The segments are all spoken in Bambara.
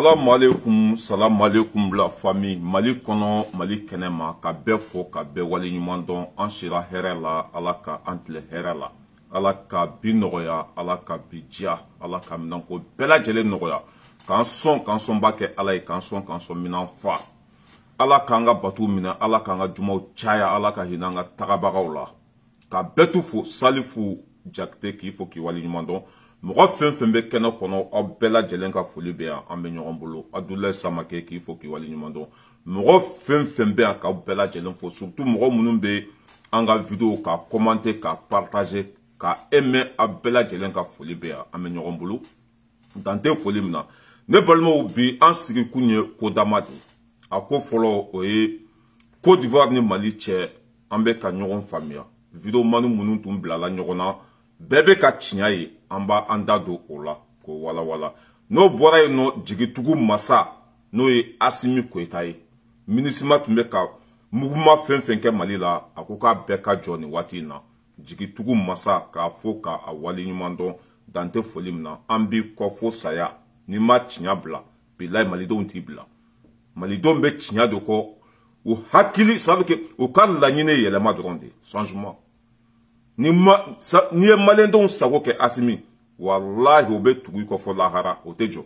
Salam alaikum la famille. Mali kono, Mali kenema, ka bɛ fo, ka bɛ wali ɲuman dɔn, an sera hɛrɛ la, Ala ka an tile hɛrɛ la. Ala ka bi nɔgɔya, Ala ka bi diya, Ala ka minanko bɛɛ lajɛlen nɔgɔya. K'an sɔn b'a kɛ Ala ye, k'an sɔn minan fa. Ala k'an ka batu minɛ, Ala k'an ka jumaw caya, Ala ka hinɛ an ka tagabagaw la. Ka bɛɛ tu fo, Salifu Jakite k'i fo k'i wali ɲuman dɔn. Mɔgɔ fɛn fɛn bɛ kɛnɛ kɔnɔ aw bɛɛ lajɛlen ka foli bɛ yan, an bɛ ɲɔgɔn bolo. Abdoulaye Samake k'i fo k'i wali ɲuman dɔn. Mɔgɔ fɛn fɛn bɛ yan k'aw bɛɛ lajɛlen fo, surtout mɔgɔ minnu bɛ an ka vidéo ka commenter, ka partager, ka aimer, aw bɛɛ lajɛlen ka foli bɛ yan, an bɛ ɲɔgɔn bolo. Dan tɛ foli min na. Ne balimaw bi an sigi kun ye ko dama de. A ko fɔlɔ o ye Côte d'Ivoire ni Mali cɛ an bɛ ka ɲɔgɔn faamuya. Vidéo manu minnu tun bilala ɲɔgɔn na bɛɛ bɛ ka tiɲɛ ye, an b'a an da don o la ko wala wala. N'o bɔra yen nɔ jigitugu masa n'o ye Asimi Koyita ye. MINUSMA tun bɛ ka muguma fɛn fɛn kɛ Mali la, a ko k'a bɛɛ ka jɔ nin waati in na. Jigitugu masa k'a fɔ k'a wali ɲuman dɔn, dan tɛ foli min na. An b'i kɔ fo saya ni ma tiɲɛ bila, bilahi malidenw t'i bila. Malidenw bɛ tiɲɛ de kɔ, u hakili, ça veut dire u ka laɲini yɛlɛma dɔrɔn de, changement. Ni ye maliyɛndenw sago kɛ Asimi, wallahi o bɛ tugu i kɔ fɔ lahara, o tɛ jɔ.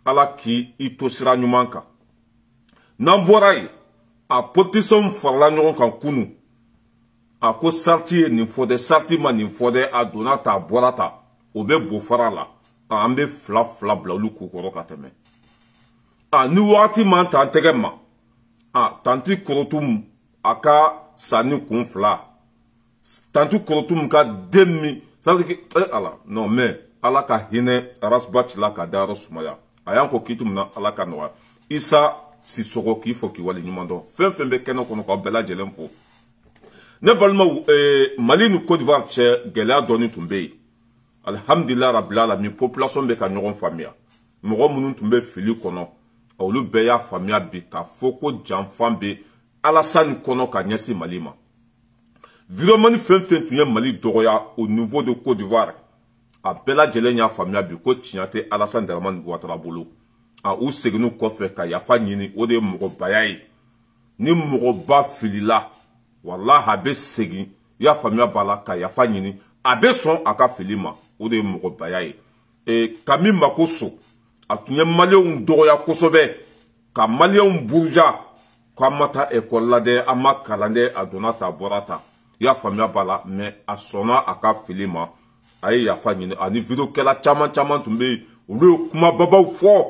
Ala k'i to sira ɲuman kan. N'an bɔra yen, a politisiyɛnw farala ɲɔgɔn kan kunu. A ko sarti ye nin fɔ dɛ, sarti ma nin fɔ dɛ, a donna ta, a bɔra ta, o bɛ bofara la. An bɛ fila bila olu k'u kɔrɔ ka tɛmɛ. Ni wagati man ta an tɛgɛ ma, tanti Korotum a ka sa ni kun fila. Tanti Korotum ka den min, ça veut dire que ala non mais Ala ka hinɛ Rasbach la ka da yɔrɔ sumaya. A y'an kɔ kiitu min na Ala ka nɔgɔya. Isa Sisoko k'i fɔ k'i wali ɲuman dɔn. Fɛn fɛn bɛ kɛnɛ kɔnɔ k'aw bɛɛ lajɛlen fo. Ne balimaw, Mali ni Côte d'Ivoire cɛ gɛlɛya dɔɔni tun bɛ yen. Alhamdulillah rabbil alamin, population bɛ ka ɲɔgɔn faamuya. Mɔgɔ minnu tun bɛ fili kɔnɔ, olu bɛɛ y'a faamuya bi k'a fɔ ko janfan bɛ Alassane kɔnɔ ka ɲɛsin Mali ma. Viromani fɛn fɛn tun ye Mali dɔgɔya au niveau de Côte d'Ivoire, a bɛɛ lajɛlen y'a faamuya bi ko tiɲɛ tɛ Alassane Dramane Ouattara bolo. U seginnu kɔfɛ ka yafa ɲini, o de ye mɔgɔbaya ye. Ni mɔgɔba filila, wallahi a bɛ segin, i y'a faamuya b'a la ka yafa ɲini, a bɛ sɔn a ka fili ma, o de ye mɔgɔbaya ye. Kami Makoso, a tun ye maliyɛnw dɔgɔya kosɛbɛ, ka maliyɛnw buruja, k'a ma taa ekɔli la dɛ, a ma kalan dɛ, a donna ta, a bɔra ta. I y'a faamuya b'a la, mais a sɔnna a ka fili ma, a ye yafa ɲini. Ani vidéokɛla caman tun bɛ yen, olu ye kumababaw fɔ,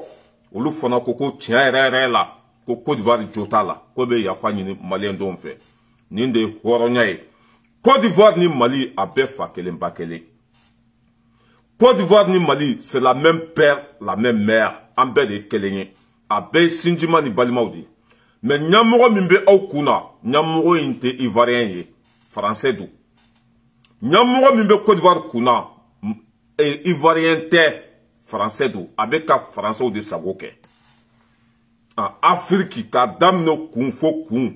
olu fana ko tiɲɛ yɛrɛ la, ko Côte d'Ivoire jo t'a la, ko bɛ yafa ɲini maliyɛndenw fɛ. Nin de ye hɔrɔnya ye. Côte d'Ivoire ni Mali a bɛɛ fa kelen ba kelen. Côte d'Ivoire ni Mali, c'est la même père, la même mère. An bɛɛ de ye kelen ye. A bɛɛ ye sinjima ni balimaw de ye. Mais ɲɛmɔgɔ min bɛ aw kun na, ɲɛmɔgɔ in tɛ Ivoirien ye, Français don. Ɲɛmɔgɔ min bɛ Côte d'Ivoire kun na, Ivoirien tɛ, Français don. A bɛ ka Français de sago kɛ. Afrique k'a daminɛ kun fo kun.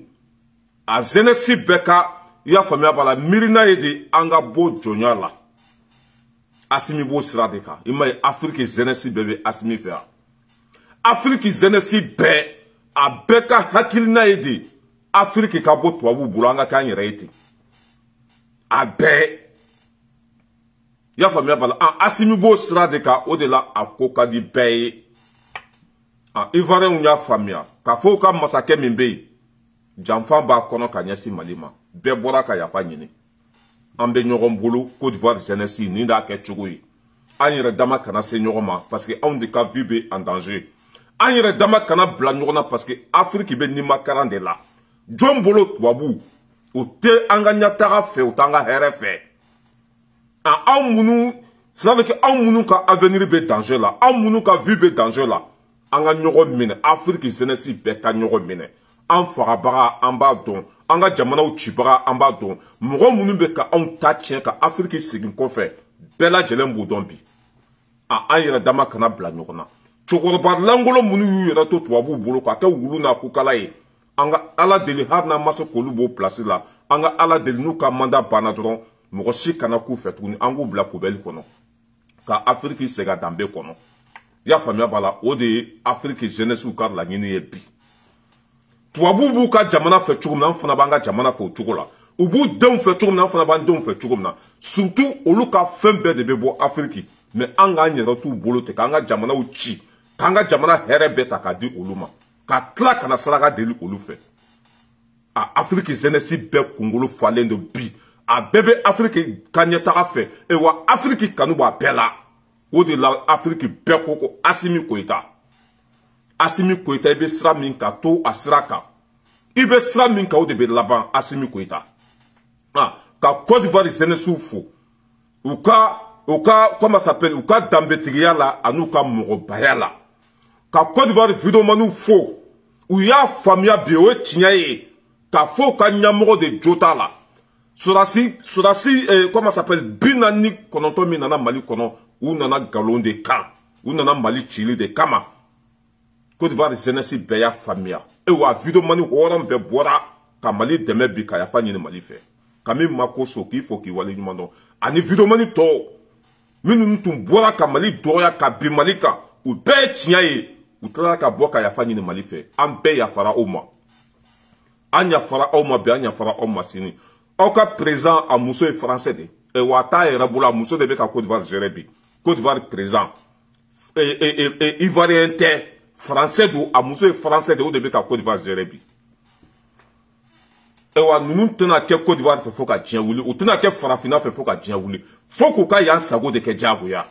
A jeunesse bɛɛ ka, i y'a faamuya b'a la, miirina ye de an ka bɔ jɔnya la. Asimi b'o sira de kan. I ma ye Afrique jeunesse bɛɛ bɛ Asimi fɛ yan. Afrique jeunesse bɛɛ, a bɛɛ ka hakilina ye de Afrique ka bɔ tubabuw bolo, an ka k'an yɛrɛ ye ten. A bɛɛ. I y'a faamuya b'a la. Asimi b'o sira de kan, o de la a ko ka di bɛɛ ye. Ivoiriens y'a faamuya. K'a fɔ ka masakɛ min bɛ yen, janfan b'a kɔnɔ ka ɲɛsin Mali ma. Bɛɛ bɔra ka yafa ɲini. An bɛ ɲɔgɔn bolo, Côte d'Ivoire jeunesse nin d'a kɛ cogo ye. An yɛrɛ dama kana se ɲɔgɔn ma parce que anw de ka vie bɛ en danger. An yɛrɛ dama kana bila ɲɔgɔn na parce que Afrique bɛ nimakaran de la. Jɔn bolo tubabu, o tɛ an ka ɲɛtaga fɛ, o t'an ka hɛrɛ fɛ. Anw minnu, ça veut dire que anw minnu ka avenir bɛ danger la, anw minnu ka vie bɛ danger la, an ka ɲɔgɔn minɛ, Afrique jeunesse bɛɛ ka ɲɔgɔn minɛ. An fagabaga, an b'a dɔn. An ka jamanaw cibaga, an b'a dɔn. Mɔgɔ minnu bɛ ka anw ta tiɲɛ ka Afrique segin kɔfɛ, bɛɛ lajɛlen b'o dɔn bi. An yɛrɛ dama kana bila ɲɔgɔn na. Cɛkɔrɔba langolo minnu y'u yɛrɛ to tubabuw bolo k'a kɛ wulu n'a kukala ye. An ka Ala deli hali n'a ma se k'olu b'o place la. An ka Ala deli n'u ka mandat banna dɔrɔn, mɔgɔ si kana k'u fɛ tuguni, an k'u bila poubelle kɔnɔ. Ka Afrique segin a danbe kɔnɔ. y'a faamuya b'a la o de ye Afrique jeunesse ka laɲini ye bi tubabu b'u ka jamana fɛ cogo min na an fana b'an ka jamana fɛ o cogo la u b'u denw fɛ cogo min na an fana b'an denw fɛ cogo min na surtout olu ka fɛn bɛɛ de bɛ bɔ Afrique mais an k'an yɛrɛ t'u bolo ten k'an ka jamanaw ci k'an ka jamana hɛrɛ bɛɛ ta k'a di olu ma ka tila ka na saraka deli olu fɛ a Afrique jeunesse bɛɛ kunkolo falen don bi a bɛɛ bɛ Afrique ka ɲɛtaga fɛ wa Afrique kanu b'a bɛɛ la o de la Afrique bɛɛ ko Assimi Goïta i bɛ sira min ka to a sira kan i bɛ sira min kan o de bɛ laban Assimi Goïta ka Côte d'Ivoire jeunesse fo u ka comment ça s'appelle u ka danbetigiya la an'u ka mɔgɔbaya la ka Côte d'Ivoire vidéomaniw fo u y'a faamuya bi o ye tiɲɛ ye k'a fɔ u ka ɲɛmɔgɔ de jo t'a la sɔrɔdasi comment ça s'appelle 49 min nana Mali kɔnɔ u nana nkalon de kan u nana Mali cili de kama Côte d'Ivoire jeunesse bɛɛ y'a faamuya wa vidéomani hɔrɔn bɛɛ bɔra ka Mali dɛmɛ bi ka yafa ɲini Mali fɛ ka min ma ko so k'i fɔ k'i waleɲuman dɔn ani vidéomani tɔw minnu tun bɔra ka Mali dɔgɔya ka bin Mali kan u bɛɛ ye tiɲɛ ye u tilala ka bɔ ka yafa ɲini Mali fɛ an bɛɛ yafara aw ma an yafara aw ma bi an yafara aw ma sini aw ka président a muso ye français de wa a t'a yɛrɛ bolo a muso de bɛ ka Côte d'Ivoire gérer bi Côte d'Ivoire président ivoirien tɛ français don a muso ye français de o de bɛ ka Côte d'Ivoire gérer bi wa ninnu tɛna kɛ Côte d'Ivoire fɛ fo ka diɲɛ wuli u tɛna kɛ farafinna fɛ fo ka diɲɛ wuli fo k'u ka yan sago de kɛ diyagoya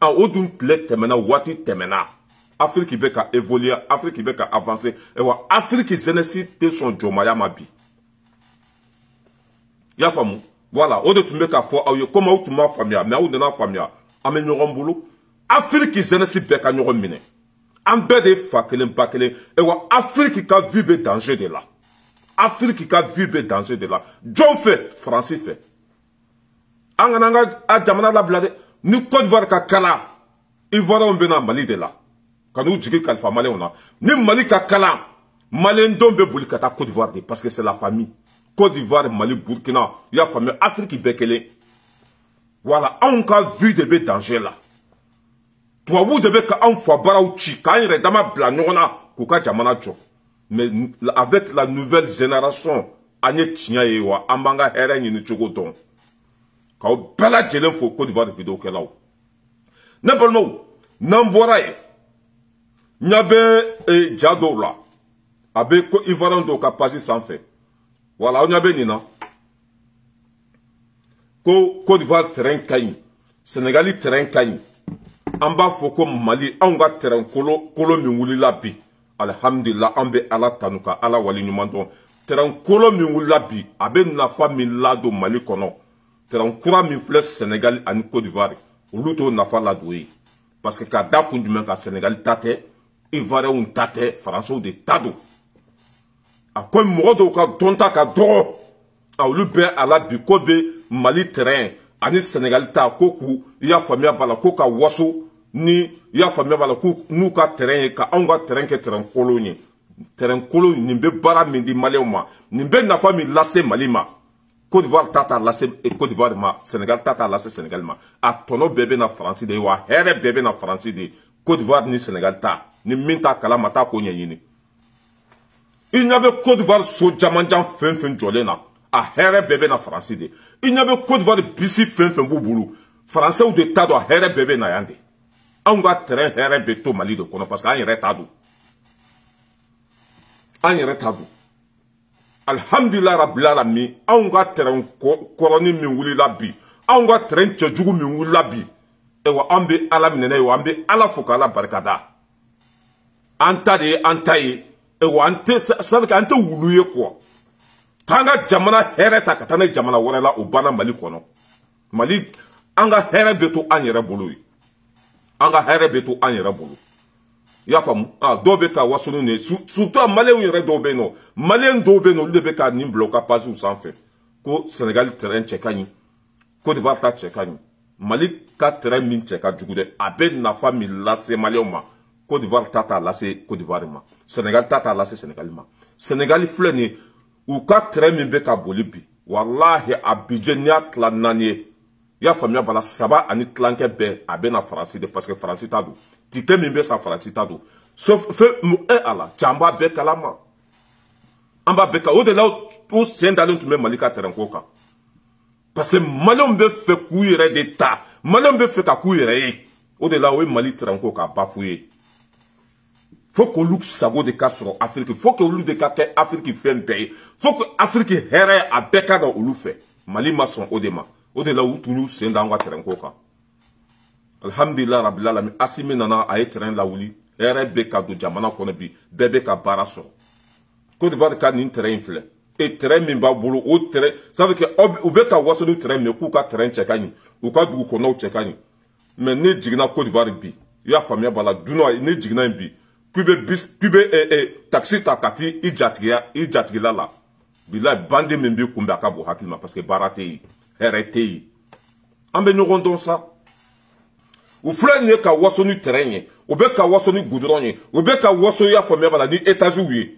o dun tile tɛmɛna waati tɛmɛna Afrique bɛ ka évoluer Afrique bɛ ka avancer wa Afrique jeunesse tɛ sɔn jɔnmaya ma bi i y'a faamu voilà o de tun bɛ k'a fɔ aw ye comme aw tun m'a faamuya mais aw nana faamuya an bɛ ɲɔgɔn bolo Afrique jeunesse bɛɛ ka ɲɔgɔn minɛ an bɛɛ de fa kelen ba kelen wa Afrique ka vie bɛ danger de la Afrique ka vie bɛ danger de la jɔn fɛ Faransi fɛ an kana an ka jamana labila dɛ ni Côte d'Ivoire ka kalan Ivoirien bɛ na Mali de la ka n'u jigi kalifa Malien na ni Mali ka kalan Malien denw bɛ boli ka taa Côte d'Ivoire de parce que c'est la famille Côte d'Ivoire Mali Burkina i y'a faamuya Afrique bɛɛ kelen voilà anw ka vie de bɛ danger la tubabuw de bɛ ka anw fa baaraw ci k'an yɛrɛ dama bila ɲɔgɔn na k'u ka jamana jɔ mais avec la nouvelle génération an ye tiɲɛ ye wa an b'an ka hɛrɛ ɲini cogo dɔn k'aw bɛɛ lajɛlen fo Côte d'Ivoire vidéo kɛlaw ne balimaw n'an bɔra yen n ɲɛ bɛ ja dɔw la a bɛ Ivoirien dɔw ka page sanfɛ voilà aw ɲɛ bɛ nin na ko Côte d'Ivoire terrain ka ɲi Sénégali terrain ka ɲi an b'a fɔ ko Mali anw ka terrain kolo min wulila bi alhamdulillah an bɛ Ala tanu ka Ala waleɲuman dɔn terrain kolo min wulila bi a bɛ nafa min ladon Mali kɔnɔ terrain kura min filɛ Sénégal ani Côte d'Ivoire olu t'o nafa ladon ye parce que ka da kun jumɛn kan Sénégal ta tɛ Ivoiriens ta tɛ Français de ta don a ko mɔgɔ dɔw ka dɔnta ka dɔgɔ olu bɛ a la bi ko bɛ Mali terrain ani Sénégal ta ko k'u i y'a faamuya b'a la ko ka waso ni i y'a faamuya b'a la ko n'u ka terrain ye ka anw ka terrain kɛ terrain kolon ye terrain kolon nin bɛ baara min di Maliens ma nin bɛ nafa min lase Mali ma Côte d'Ivoire ta t'a lase Côte d'Ivoire ma Sénégal ta t'a lase Sénégal ma a tɔnɔ bɛɛ bɛ na Faransi de ye wa hɛrɛ bɛɛ bɛ na Faransi de ye Côte d'Ivoire ni Sénégal ta ni min t'a kalama t'a ko ɲɛɲini i ɲɛ bɛ Côte d'Ivoire so jamanjan fɛn fɛn jɔlen na a hɛrɛ bɛɛ bɛ na Faransi de i ɲɛ bɛ Côte d'Ivoire bisi fɛn fɛn b'u bolo Français de t'a dɔn a hɛrɛ bɛɛ bɛ na yan de anw ka terrain hɛrɛ bɛ to Mali de kɔnɔ parce que an yɛrɛ t'a dɔn an yɛrɛ t'a dɔn alhamdulillah rabbil alamin anw ka terrain kɔrɔni min wulila bi anw ka terrain cɛjugu min wulila bi wa an bɛ Ala minɛ n'a ye wa an bɛ Ala fo k'Ala barikada an ta de ye an ta ye wa an tɛ c'est à dire an tɛ wulu ye quoi k'an ka jamana hɛrɛ ta ka taa n'a ye jamana wɛrɛ la o banna Mali kɔnɔ Mali an ka hɛrɛ bɛ to an yɛrɛ bolo ye an ka hɛrɛ bɛ to an yɛrɛ bolo i y'a faamu dɔw bɛ ka waso n'u ye surtout Maliens yɛrɛ dɔw bɛ yen nɔ Maliens dɔw bɛ yen nɔ olu de bɛ ka nin bila u ka pages sanfɛ ko Sénégal terrain cɛ ka ɲi Côte d'Ivoire ta cɛ ka ɲi Mali ka terrain min cɛ ka jugu dɛ a bɛ nafa min lase Maliens ma Côte d'Ivoire ta t'a lase Côte d'Ivoire ma Sénégal ta t'a lase Sénégal ma Sénégal filɛ nin ye u ka terrain min bɛ ka boli bi walahi a budget n'i y'a tila 4 ye i y'a faamuya bala 3 ani tilancɛ bɛɛ a bɛ na Faransi de parce que Faransi t'a don tike min bɛ san farati ta don fɛn mu ala cɛ an b'a bɛɛ kalama an b'a bɛɛ o de la o sen dalen tun bɛ Mali ka terrain ko kan parce que maliyɛnw bɛ fɛ k'u yɛrɛ de ta maliyɛnw bɛ fɛ ka k'u yɛrɛ ye o de la o ye Mali terrain ko k'a bafoué faut qu'olu sago de ka sɔrɔ Afrique faut qu'olu de ka kɛ Afrique fɛn bɛɛ ye faut que Afrique hɛrɛ a bɛɛ ka kan olu fɛ Mali ma sɔn o de ma o de la u tun y'u sen da an ka terrain ko kan alhamdulillah rabbil alamin Assimi nana a ye terrain lawuli hɛrɛ bɛ ka don jamana kɔnɔ bi bɛɛ bɛ ka baara sɔrɔ Côte d'Ivoire ka nin terrain in filɛ terrain min b'a bolo o terrain ça veut dire que u bɛ ka waso ni terrain min k'u ka terrain cɛ ka ɲi u ka dugu kɔnɔw cɛ ka ɲi mais ne jiginna Côte d'Ivoire bi i y'a faamuya b'a la dunan ne jiginna yen bi k'u bɛ taxi ta ka t'i jatigila la bilahi bandi min b'i kunbɛn a ka bon hakili ma parce que baara tɛ yen hɛrɛ tɛ yen an bɛ ɲɔgɔn dɔn sa u filɛ nin ye ka waso ni terrain ye u bɛ ka waso ni goudron ye u bɛ ka waso i y'a faamuya b'a la ni étages ye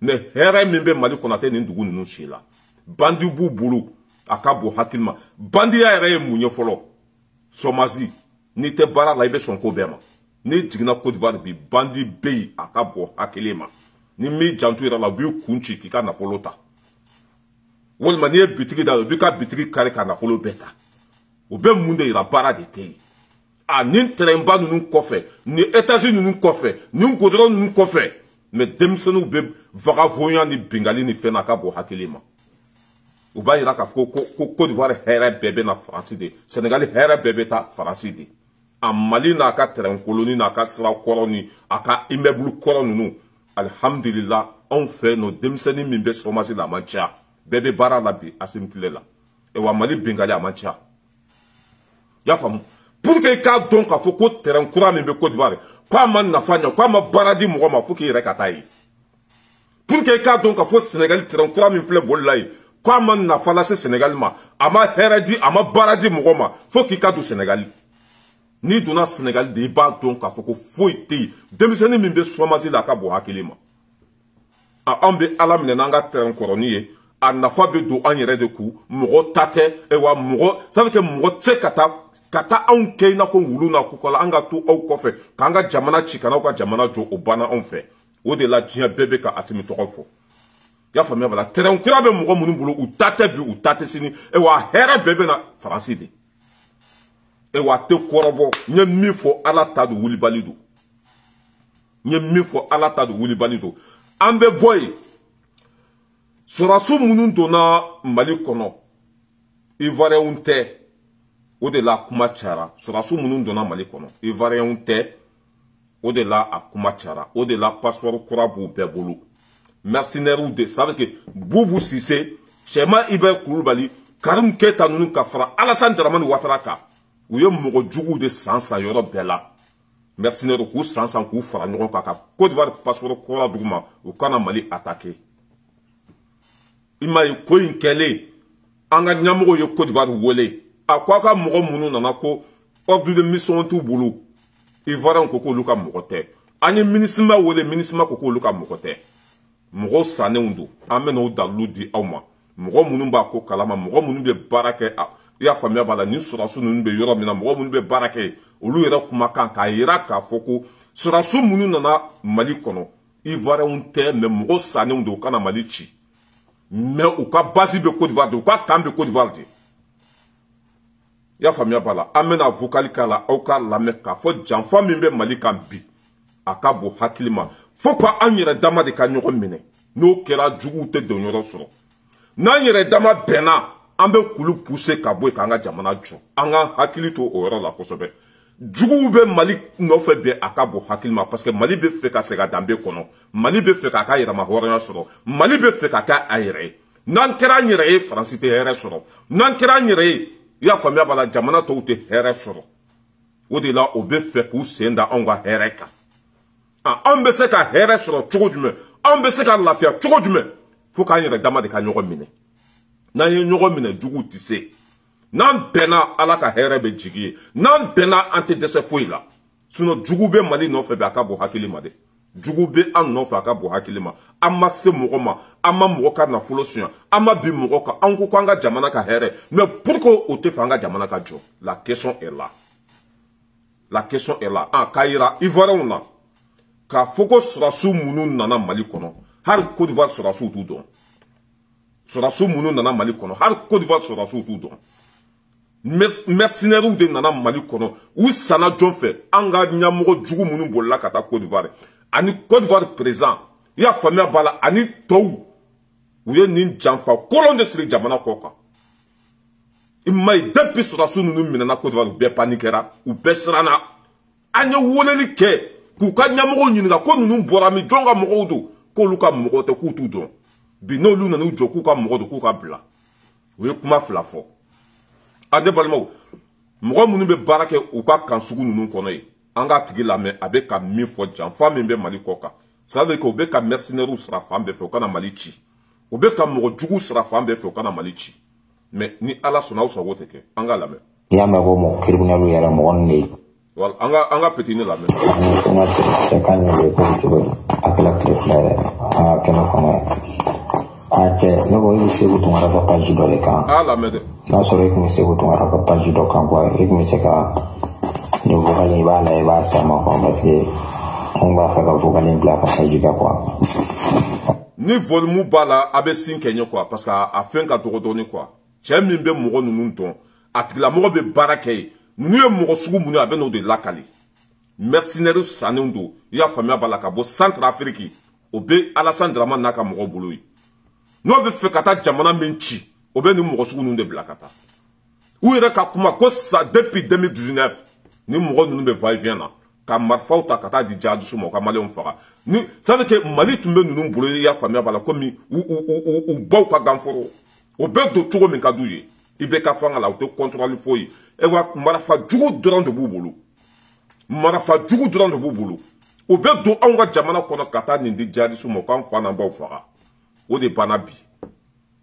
mais hɛrɛ min bɛ Mali kɔnɔ a tɛ nin dugu ninnu si la bandi b'u bolo a ka bon hakili ma bandiya yɛrɛ ye mun ye fɔlɔ sɔmasi n'i tɛ baara la i bɛ sɔn ko bɛɛ ma n'i jiginna Côte d'Ivoire bi bandi bɛ yen a ka bon hakili ma ni m'i janto yɛrɛ la u b'i kun ci k'i ka nafolo ta walima n'i ye bitigi da u b'i ka bitigi kari ka nafolo bɛɛ ta u bɛ mun de yira baara de tɛ yen a nin terrainba ninnu kɔfɛ nin étage ninnu kɔfɛ nin goudron ninnu kɔfɛ mais denmisɛnninw bɛ vagabondiya ni bingali ni fɛn na a ka bon hakili ma u b'a yira k'a fɔ ko Côte d'Ivoire hɛrɛ bɛɛ bɛ na Faransi de Sénégal hɛrɛ bɛɛ bɛ taa Faransi de a Mali n'a ka terrain koloni n'a ka sira kɔrɔ ni a ka immeuble kɔrɔ ninnu alhamdulillah anw fɛ yen nɔ denmisɛnnin min bɛ chômage la a man ca bɛɛ bɛ baara la bi Assimi tile la wa Mali bingali a man ca i y'a faamu pour que i k'a dɔn k'a fɔ ko terrain kura min bɛ Côte d'Ivoire k'a ma nafa ɲɛ k'a ma baara di mɔgɔ ma fo k'i yɛrɛ ka taa yen pour que i k'a dɔn k'a fɔ Sénégal terrain kura min filɛ boli la yen k'a ma nafa lase Sénégal ma a ma hɛrɛ di a ma baara di mɔgɔ ma fo k'i ka don Sénégal n'i donna Sénégal de i b'a dɔn k'a fɔ ko foyi tɛ yen denmisɛnnin min bɛ chômage la a ka bon hakili ma an bɛ Ala minɛ n'an ka terrain kɔrɔnin ye a nafa bɛ don an yɛrɛ de kun mɔgɔ ta tɛ wa mɔgɔ ça veut dire que mɔgɔ tɛ se ka taa anw kɛ i n'a fɔ wulu n'a kɔkɔ la an ka to aw kɔfɛ k'an ka jamana ci ka n'aw ka jamana jɔ o banna anw fɛ o de la diɲɛ bɛɛ bɛ ka Assimi tɔgɔ fɔ i y'a faamuya bala terrain kura bɛ mɔgɔ minnu bolo u ta tɛ bi u ta tɛ sini wa hɛrɛ bɛɛ bɛ na Faransi de wa a tɛ kɔrɔbɔ n ye min fɔ Ala ta don wulibali don n ye min fɔ Ala ta don wulibali don an bɛ bɔ yen sɔrɔdasiw minnu donna Mali kɔnɔ Ivoiriyɛnw tɛ o de la kuma cayara sɔrɔdasiw minnu donna Mali kɔnɔ Ivoiriyɛnw tɛ o de la a kuma cayara o de la passeport kura b'u bɛɛ bolo mercenaires de ça veut dire que Boubou Cissé Cɛma Ibɛri Kulubali Karim Keita ninnu ka fara Alassane Dramane Ouattara kan u ye mɔgɔ juguw de san yɔrɔ bɛɛ la mercenaires k'u san k'u fara ɲɔgɔn kan ka Côte d'Ivoire passeport kura d'u ma u kana Mali attaquer i m'a ye ko in kɛlen an ka ɲɛmɔgɔw ye Côte d'Ivoire wele a ko a ka mɔgɔ minnu nana ko ordre de mission t'u bolo Ivoiriyɛnw ko k'olu ka mɔgɔ tɛ an ye MINUSMA wele MINUSMA ko k'olu ka mɔgɔ tɛ mɔgɔw sannenw don an bɛ n'o dalilu di aw ma mɔgɔ minnu b'a ko kalama mɔgɔ minnu bɛ baara kɛ i y'a faamuya b'a la ni sɔrɔdasiw ninnu bɛ yɔrɔ min na mɔgɔ minnu bɛ baara kɛ olu yɛrɛ kumakan k'a yira k'a fɔ ko sɔrɔdasiw minnu nana Mali kɔnɔ Ivoiriyɛnw tɛ mais mɔgɔw sannenw don u kana Mali ci mais u ka base bɛ Côte d'Ivoire de u ka kan bɛ Côte d'Ivoire de i y'a faamuya b'a la an bɛna vocal k'a la aw k'a lamɛn k'a fɔ janfa min bɛ Mali kan bi a ka bon hakili ma fo ka an yɛrɛ dama de ka ɲɔgɔn minɛ n'o kɛra juguw tɛ don yɔrɔ sɔrɔ n'an yɛrɛ dama bɛnna an bɛ kulu pousser ka bɔ yen k'an ka jamana jɔ an ka hakili to o yɔrɔ la kosɛbɛ juguw bɛ Mali nɔfɛ bɛɛ a ka bon hakili ma parce que Mali bɛ fɛ ka segin a danbe kɔnɔ Mali bɛ fɛ k'a ka yɛrɛma hɔrɔnya sɔrɔ Mali bɛ fɛ k'a kɛ a yɛrɛ ye n'an kɛra an yɛrɛ ye Faransi tɛ hɛrɛ sɔrɔ n'an kɛra an yɛrɛ ye i y'a faamuya b'a la jamana tɔw tɛ hɛrɛ sɔrɔ o de la o bɛ fɛ k'u sen da anw ka hɛrɛ kan anw bɛ se ka hɛrɛ sɔrɔ cogo jumɛn anw bɛ se ka lafiya cogo jumɛn fo k'an yɛrɛ dama de ka ɲɔgɔn minɛ n'an ye ɲɔgɔn minɛ juguw tɛ se n'an bɛnna Ala ka hɛrɛ bɛ jigi ye n'an bɛnna an tɛ dɛsɛ foyi la sinon jugu bɛ Mali nɔfɛ bi a ka bon hakili ma dɛ jugu bɛ an nɔfɛ a ka bon hakili ma an ma se mɔgɔ ma an ma mɔgɔ ka nafolo suɲɛ an ma bin mɔgɔ kan an ko k'an ka jamana ka hɛrɛ mais pour que o tɛ fɛ an ka jamana ka jɔ la question est là La question est là. Ah, Kaira, Ivoirien, on a. Ka foko surasu munu nana Mali kono. Har Côte d'Ivoire surasu tout don. Surasu munu nana Mali kono. Har Côte d'Ivoire surasu tout don. Mercenaires ou de nana Mali kono. Ou sana John fait. Anga nyamoro djugu munu bolla kata Côte d'Ivoire. Ani Côte d'Ivoire présent. Ya famille bala ani tou. Ou ye nin jamfa. Kolon de stri jamana koka. Imay depuis surasu nunu minana Côte d'Ivoire ou be panikera. Ou be srana. Anya woleli ke. Kouka nyamoro nyinga ko nunu bora mi jonga mogodo ko luka mogote ku tudon bi no lu nanu joku ka mogodo ku ka bla we kuma flafo ade balmo mogo munu be barake u ka kansugu nunu kono yi anga tigi la me abe ka mi fo jan fa mi be Mali koka ça veut que be ka mercenaire ou sera fam be fe kana Mali chi o be ka mogo jugu sera fam be fe kana Mali chi mais ni ala sona o so wote ke anga la me ya me go mo criminalu yara mo onni wal anga petini la me anga te kan le ko to akela trefla akela kama ate no go yi segu to mara ka page do le kan ala me de na so re ko segu to mara ka page do kan ko e mi se ka no vogale ba la ba sa ma ko parce que on va faire ka vogale bla ka page ga quoi ni volume bala abe sin kenyo quoi parce que a fin ka to doni quoi chemi be mo nunu ton atila mo be barake nous sommes sugu munu avec nos de lakali. Mercenaires sanundo, il y a famille balakabo Centrafrique, obe Alassane Draman naka mo bouloi. Nous avons fait kata jamana menchi, obe nous mo sugu de blakata. Où est ka kuma ko ça depuis 2019, nous mo nous be va vient là. Ka marfa ta kata di jadu sumo ka mali on fera. Ni ça veut que Mali tumbe nous bouloi ya famille balakomi ou bau ka gamforo. Obe do tugo min kadouye. Ibe ka fanga la auto contrôle foi. Et voilà, marafa djugo durant de boubolo. Marafa djugo durant de boubolo. Au bête do anga jamana kono kata nindi jadi sumo kan fana ba fara. O de banabi.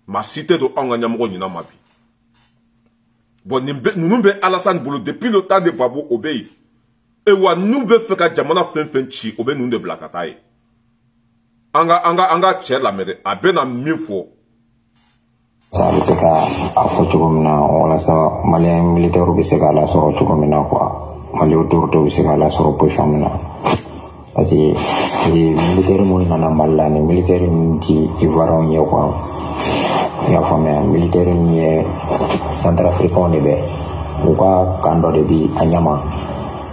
Ma cité do anga nyamro nyina mabi. Bon nous be Alassane Bolo depuis le temps de Babo obey. Et wa nous be feka jamana fen chi obe nous de blakatai. Anga tche la mere abena mifo. Ça veut dire qu'à Fotogomina, on a ça, Malien militaire ou Bissega la soro Chogomina quoi. Malien autour de Bissega la soro Pochamina. Parce que les militaires mouillent en Mallan, les militaires qui Ivoirien y quoi. Il y a famille, militaire y est centrafricain nebe. Ou quoi, quand on dit Anyama.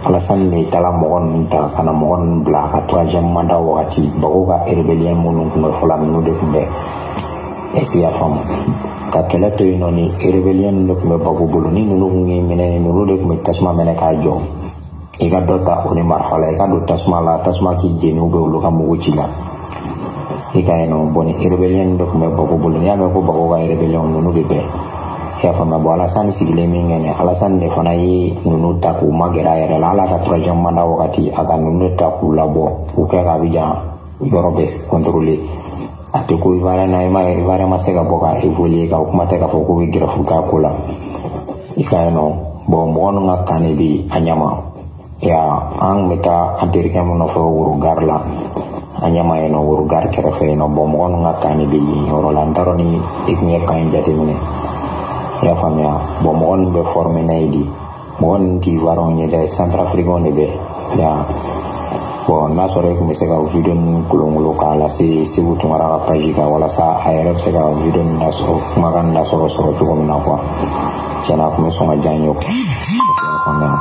Alassane ne tala mogon ta kana mogon bla ka troisième mandat wakati bagoga rébellion munu kuma fola minu de kumbe. Et si à femme, quand elle est une rébellion, nous ne pouvons pas nous mener, nous ne pouvons pas mener à Dieu. Et quand d'autres on est marfala, et quand d'autres tasma qui génère ou le camouchila. Et quand on est bon, rébellion, nous ne pouvons pas nous mener à rébellion, nous ne pouvons pas. Et à femme, Alassane si les mingene, Alassane ne fanaï, nous nous tacu magera et la la troisième mandat wakati, à quand nous ne tacu labo, ou qu'à Abidjan, Europe contrôlé. Ate ko ivare masega boka evoluer ka kumate ka foko bi grafu ka kula ikayno bo mo nga kanebi anyama ya ang meta antirike mo no fo wuru garla anyama eno wuru gar kerefe no bo mo nga kanebi orolantaro ni ikne kan jati mine ya famia bo mo be former naidi mo ti waron ni de Centrafrique on be ya bon na sore ko mi se ka video kulungulo kala si wutu mara ka page ka wala sa ayere se ka video na so magan na soro tuko na kwa chana ko mi so ma janyo ko na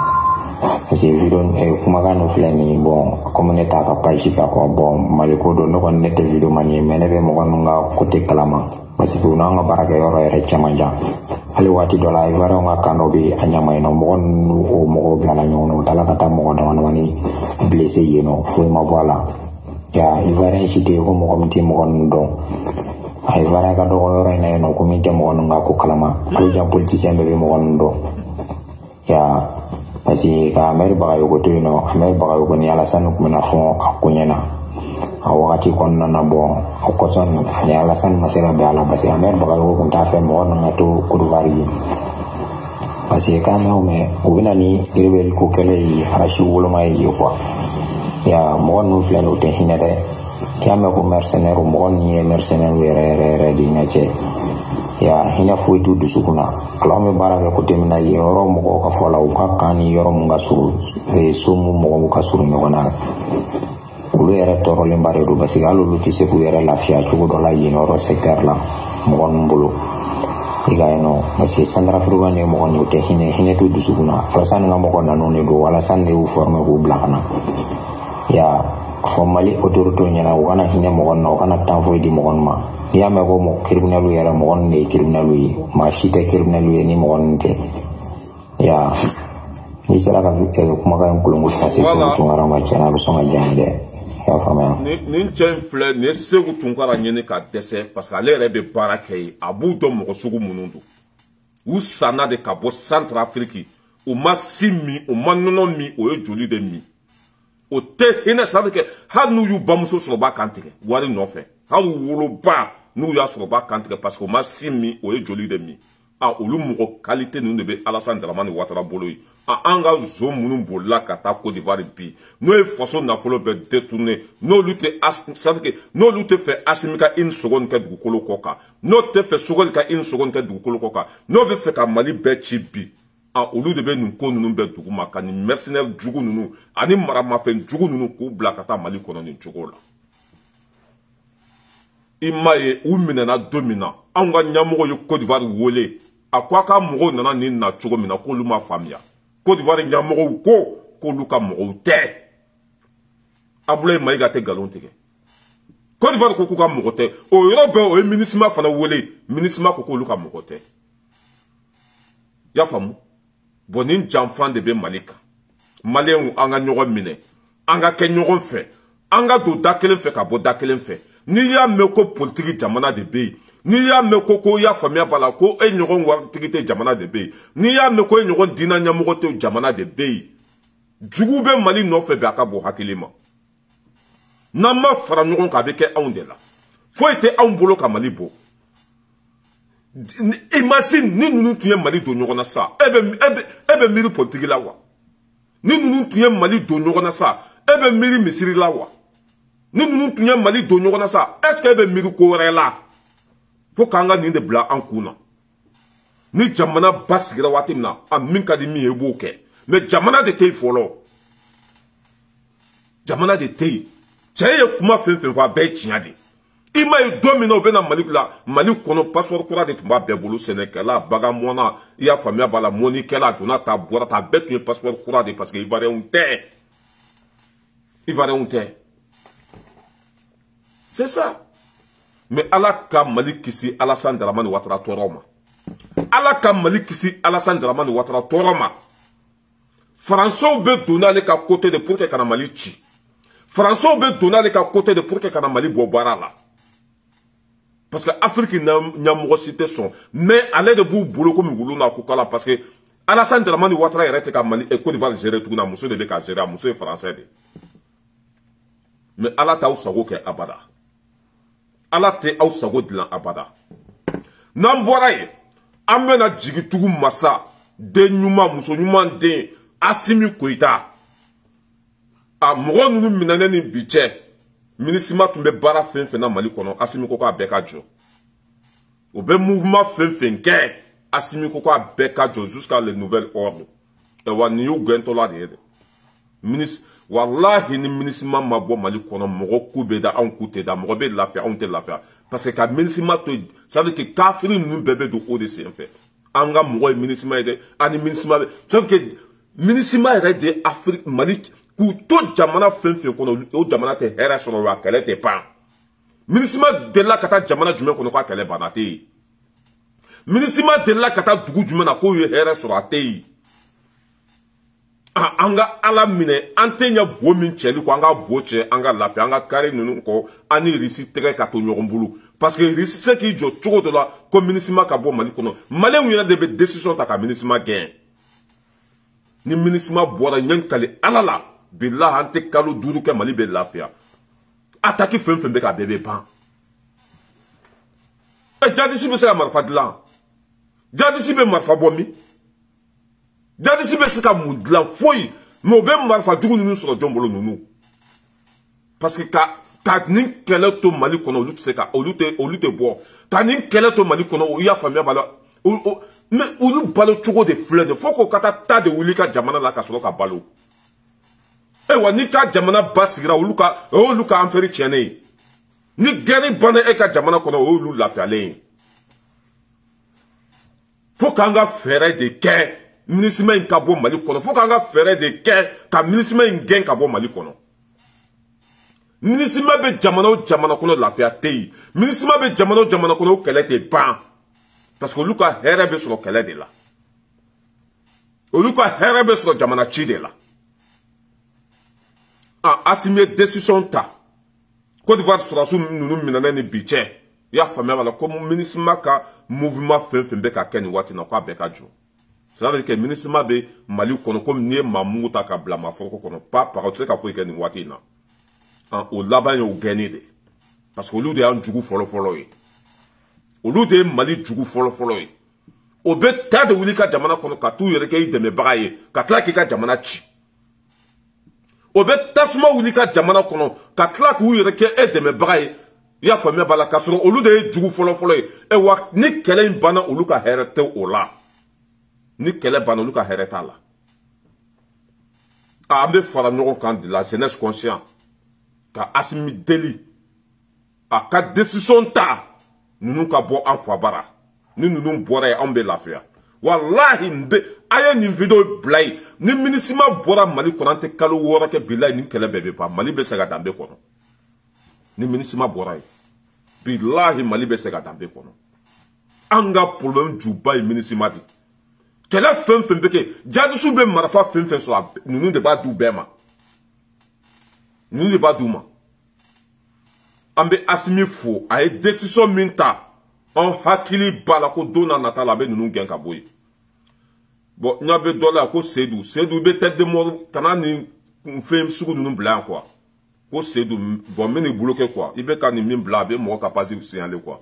si video e kuma ga no fleni bon communauté ka page ka ko bon maliko do no ko nete video mani menebe mo ko nga côté kalama parce que na nga baraka yoro ere chamanja ali wati dola ivara nga kanobi anyama ino mo o mo blana nyono tala kata mo da wani blessé yeno fo ma voilà ya ivara shite ko mo komiti mo ndo ay ivara ka do yoro ina no komiti mo nga ko kalama to jam politicien be mo ndo ya parce ka mer ba yo ko to no mer ba yo ko ni Alassane ko na fo akunyena awakati konna na bon okoson ni Alassane masera be ala basi amer ba yo ko ta fe mo na to kuduvari parce que quand même ubina ni rebel ko kele yi arashi wolo mai yi quoi ya mo no flen o te hinere ya me ko mercenaire mo ni mercenaire re di na che ya hina foyi tu dusukuna ala me bara ke ko temina yoro mo ko fola u ka kan yoro mo ngasuru so mo mo ka suru nyona ulu yere toro le mbare do basi alu lu ti se ku yere lafia chugo do la yino secteur la mo gon mbulu iga no basi sandra fruba ne mo gon yote hine tu dusukuna fasan nga mo gon nanone do wala sande u forme ko blakana ya formali autorito nyana wana hine mo gon no kana tanfo di mo gon ma ya me go mo criminalu yere mo gon ne criminalu yi ma shite criminalu ni mo gon te ya ni sera ka kuma ka nkulungu tase so tungara ma chana so ma jande ni cɛ filɛ ni ye Seku Tunkara ɲini ka dɛsɛ parce que ale yɛrɛ bɛ baara kɛ yen a b'u dɔn mɔgɔ sugu minnu don u sanna de ka bɔ Centrafrique u ma si min u ma nɔnɔ min o ye joli de min o tɛ hinɛ ça veut dire que hali n'u y'u bamuso sɔrɔ u b'a kan tigɛ wari nɔfɛ hali u woloba n'u y'a sɔrɔ u b'a kan tigɛ parce que u ma si min o ye joli de min olu mɔgɔ qualité ninnu de bɛ Alassane Dramane Ouattara bolo yen an ka zo minnu bolila ka taa Côte d'Ivoire bi n'o ye faso nafolo bɛ détourné n'olu tɛ fɛ Assimi ka une seconde kɛ dugukolo kɔ kan n'o tɛ fɛ Sogɛli ka une seconde kɛ dugukolo kɔ kan n'o bɛ fɛ ka Mali bɛɛ ci bi olu de bɛ nin ko ninnu bɛɛ dugu ma ka nin mercenaire jugu ninnu ani maramafɛn jugu ninnu k'u bila ka taa Mali kɔnɔ nin cogo la i m'a ye u minɛna don min na anw ka ɲɛmɔgɔ ye Côte d'Ivoire wele a ko a ka mɔgɔw nana nin na cogo min na k'olu ma faamuya Côte d'Ivoire ɲɛmɔgɔw ko k'olu ka mɔgɔw tɛ Abdoulaye Maïga tɛ nkalon tigɛ Côte d'Ivoire ko k'u ka mɔgɔ tɛ o yɔrɔ bɛɛ o ye MINUSMA fana wele MINUSMA ko k'olu ka mɔgɔ tɛ i y'a faamu bon nin janfan de bɛ Mali kan Maliyɛnw an ka ɲɔgɔn minɛ an ka kɛ ɲɔgɔn fɛ an ka don da kelen fɛ ka bɔ da kelen fɛ n'i y'a mɛn ko politique jamana de bɛ yen n'i y'a mɛn ko y'a faamuya b'a la ko e ɲɔgɔn waritigi tɛ jamana de bɛ yen n'i y'a mɛn ko e ɲɔgɔn diinɛ ɲɛmɔgɔ tɛ jamana de bɛ yen jugu bɛ Mali nɔfɛ bi a ka bon hakili ma n'an ma fara ɲɔgɔn kan a bɛ kɛ anw de la foyi tɛ anw bolo ka Mali bɔ imagine ni ninnu tun ye Mali don ɲɔgɔn na sa e bɛ miiri politique la wa ni ninnu tun ye Mali don ɲɔgɔn na sa e bɛ miiri misiri la wa ni ninnu tun ye Mali don ɲɔgɔn na sa est ce que e bɛ miiri ko wɛrɛ la fo k'an ka nin de bila an kun na ni jamana ba sigira waati min na a min ka di min ye i b'o kɛ mais jamana de tɛ yen fɔlɔ jamana de tɛ yen cɛ ye kuma fɛn fɛn fɔ a bɛɛ ye tiɲɛ de i ma ye don min na u bɛ na Mali la Mali kɔnɔ passeport kura de tun b'a bɛɛ bolo sɛnɛkɛla bagan mɔna i y'a faamuya b'a la mɔnikɛla a donna ta bɔra ta a bɛɛ tun ye passeport kura de parce que Ivoiriyɛnw tɛ c'est ça. Mais Ala ka Mali kisi Alassane Dramane Ouattara tɔɔrɔ ma Ala ka Mali kisi Alassane Dramane Ouattara tɔɔrɔ ma Français bɛ donna ale ka côté de pour que kana Mali ci Français bɛ donna ale ka côté de pour que kana Mali bɔ baara la parce que Afrique ɲɛmɔgɔ si tɛ sɔn mais ale de b'u bolo komi wulu n'a kukala parce que Alassane Dramane Ouattara yɛrɛ tɛ ka Mali Côte d'Ivoire gérer tuguni a muso de bɛ ka gérer a muso ye français de mais Ala t'aw sago kɛ abada Ala tɛ aw sago dilan abada n'an bɔra yen an bɛna jigin tugu masa den ɲuman muso ɲuman den Assimi Goïta a mɔgɔ ninnu minɛnen ni bi cɛ MINUSMA tun bɛ baara fɛn fɛn na Mali kɔnɔ Assimi ko k'a bɛɛ ka jɔ o bɛ mouvement fɛn fɛn kɛ Assimi ko k'a bɛɛ ka jɔ jusqu'à le nouvel ordre wa nin y'u gɛntɔla de ye dɛ wallahi ni MINUSMA ma bɔ Mali kɔnɔ mɔgɔ ku bɛ da anw ku tɛ da mɔgɔ bɛ lafiya anw tɛ lafiya parce que ka MINUSMA to yen ça veut dire que kafiri ninnu bɛɛ bɛ don o de senfɛ an ka mɔgɔ ye MINUSMA ye dɛ ani MINUSMA bɛ ça veut dire que MINUSMA yɛrɛ de ye Afrique Mali k'u to jamana fɛn fɛn kɔnɔ o jamana tɛ hɛrɛ sɔrɔ wa kɛlɛ tɛ ban MINUSMA delila ka taa jamana jumɛn kɔnɔ k'a kɛlɛ banna a tɛ yen MINUSMA delila ka taa dugu jumɛn na k'o ye hɛrɛ sɔrɔ a tɛ yen an ka Ala minɛ an tɛ ɲɛ bo min cɛli kɔ an ka bo cɛ an ka lafiya an ka kari ninnu kɔ an ni Russie tɛgɛ ka to ɲɔgɔn bolo parce que Russie se k'i jɔ cogo dɔ la ko MINUSMA ka bɔ Mali kɔnɔ Maliyɛnw yɛrɛ de bɛ décision ta ka MINUSMA gɛn ni MINUSMA bɔra ɲɛ kali Ala la bilahi an tɛ kalo 5 kɛ Mali bɛ lafiya attaque fɛn fɛn bɛ ka bɛɛ bɛ ban jadisi bɛ se ka marifa dilan jadisi bɛ marifa bɔ min jadisi bɛ se ka mun dilan foyi mais o bɛ marifa jugu ninnu sɔrɔ jɔn bolo ninnu parce que ta ni kɛlɛ to Mali kɔnɔ olu tɛ se ka olu tɛ bɔ ta ni kɛlɛ to Mali kɔnɔ o y'a faamuya b'a la mais olu balo cogo de filɛ de fo k'o ka taa de wuli ka jamana la ka sɔrɔ ka balo wa ni ka jamana ba sigira olu ka affaire tiɲɛnen ye ni guerre banna e ka jamana kɔnɔ o y'olu lafiyalen ye fo k'an ka fɛɛrɛ de kɛ MINUSMA in ka bɔ Mali kɔnɔ fo k'an ka fɛɛrɛ de kɛ ka MINUSMA in gɛn ka bɔ Mali kɔnɔ MINUSMA bɛ jamana o jamana kɔnɔ lafiya tɛ yen MINUSMA bɛ jamana o jamana kɔnɔ o kɛlɛ tɛ ban parce que olu ka hɛrɛ bɛ sɔrɔ kɛlɛ de la olu ka hɛrɛ bɛ sɔrɔ jamana ci de la Assimi ye décision ta Côte d'Ivoire sɔrɔsiw ninnu minɛnen ni bi cɛ i y'a faamuya b'a la ko MINUSMA ka mouvement fɛn fɛn bɛ ka kɛ nin waati in na k'a bɛɛ ka jɔ c'est à dire que MINUSMA bɛ Mali kɔnɔ komi n'i ye Mamugu ta ka bila Maforoko kɔnɔ paga o tɛ se ka foyi kɛ nin waati in na o laban ye o gɛnni de parce que olu de y'an jugu fɔlɔ-fɔlɔ ye olu de ye Mali jugu fɔlɔ-fɔlɔ ye o bɛ taa de wuli ka jamana kɔnɔ ka t'u yɛrɛ kɛ i dɛmɛbaga ye ka tila k'i ka jamana ci o bɛ tasuma wuli ka jamana kɔnɔ ka tila k'u yɛrɛ kɛ e dɛmɛbaga ye i y'a faamuya b'a la k'a sɔrɔ olu de ye jugu fɔlɔ-fɔlɔ ye wa ni kɛlɛ in banna olu ka hɛrɛ tɛ o la ni kɛlɛ banna olu ka hɛrɛ t'a la an bɛ fara ɲɔgɔn kan de la jeunesse conscient ka Assimi deli a ka décision ta ninnu ka bɔ an fa bara ni ninnu bɔra ye anw bɛ lafiya wallahi a ye nin video bila yen ni MINUSMA bɔra Mali kɔnɔ an tɛ kalo 6 kɛ bilahi ni kɛlɛ bɛɛ bɛ ban Mali bɛ se ka danbe kɔnɔ ni MINUSMA bɔra yen bilahi Mali bɛ se ka danbe kɔnɔ an ka problème juba ye MINUSMA de kɛlɛ fɛn fɛn bɛ kɛ jadisiw bɛ marifa fɛn fɛn sɔrɔ ninnu de b'a d'u bɛɛ ma ninnu de b'a d'u ma an bɛ Assimi fo a ye décision min ta an hakili b'a la ko don n'a nata la a bɛ ninnu gɛn ka bɔ yen bon n y'a bɛ dɔ la ko Seydou i bɛ tête de mort kana nin fɛn sugu ninnu bila yan quoi ko Seydou bon n bɛ nin bloquer quoi i bɛ ka nin min bila a bɛ mɔgɔ ka page signaler quoi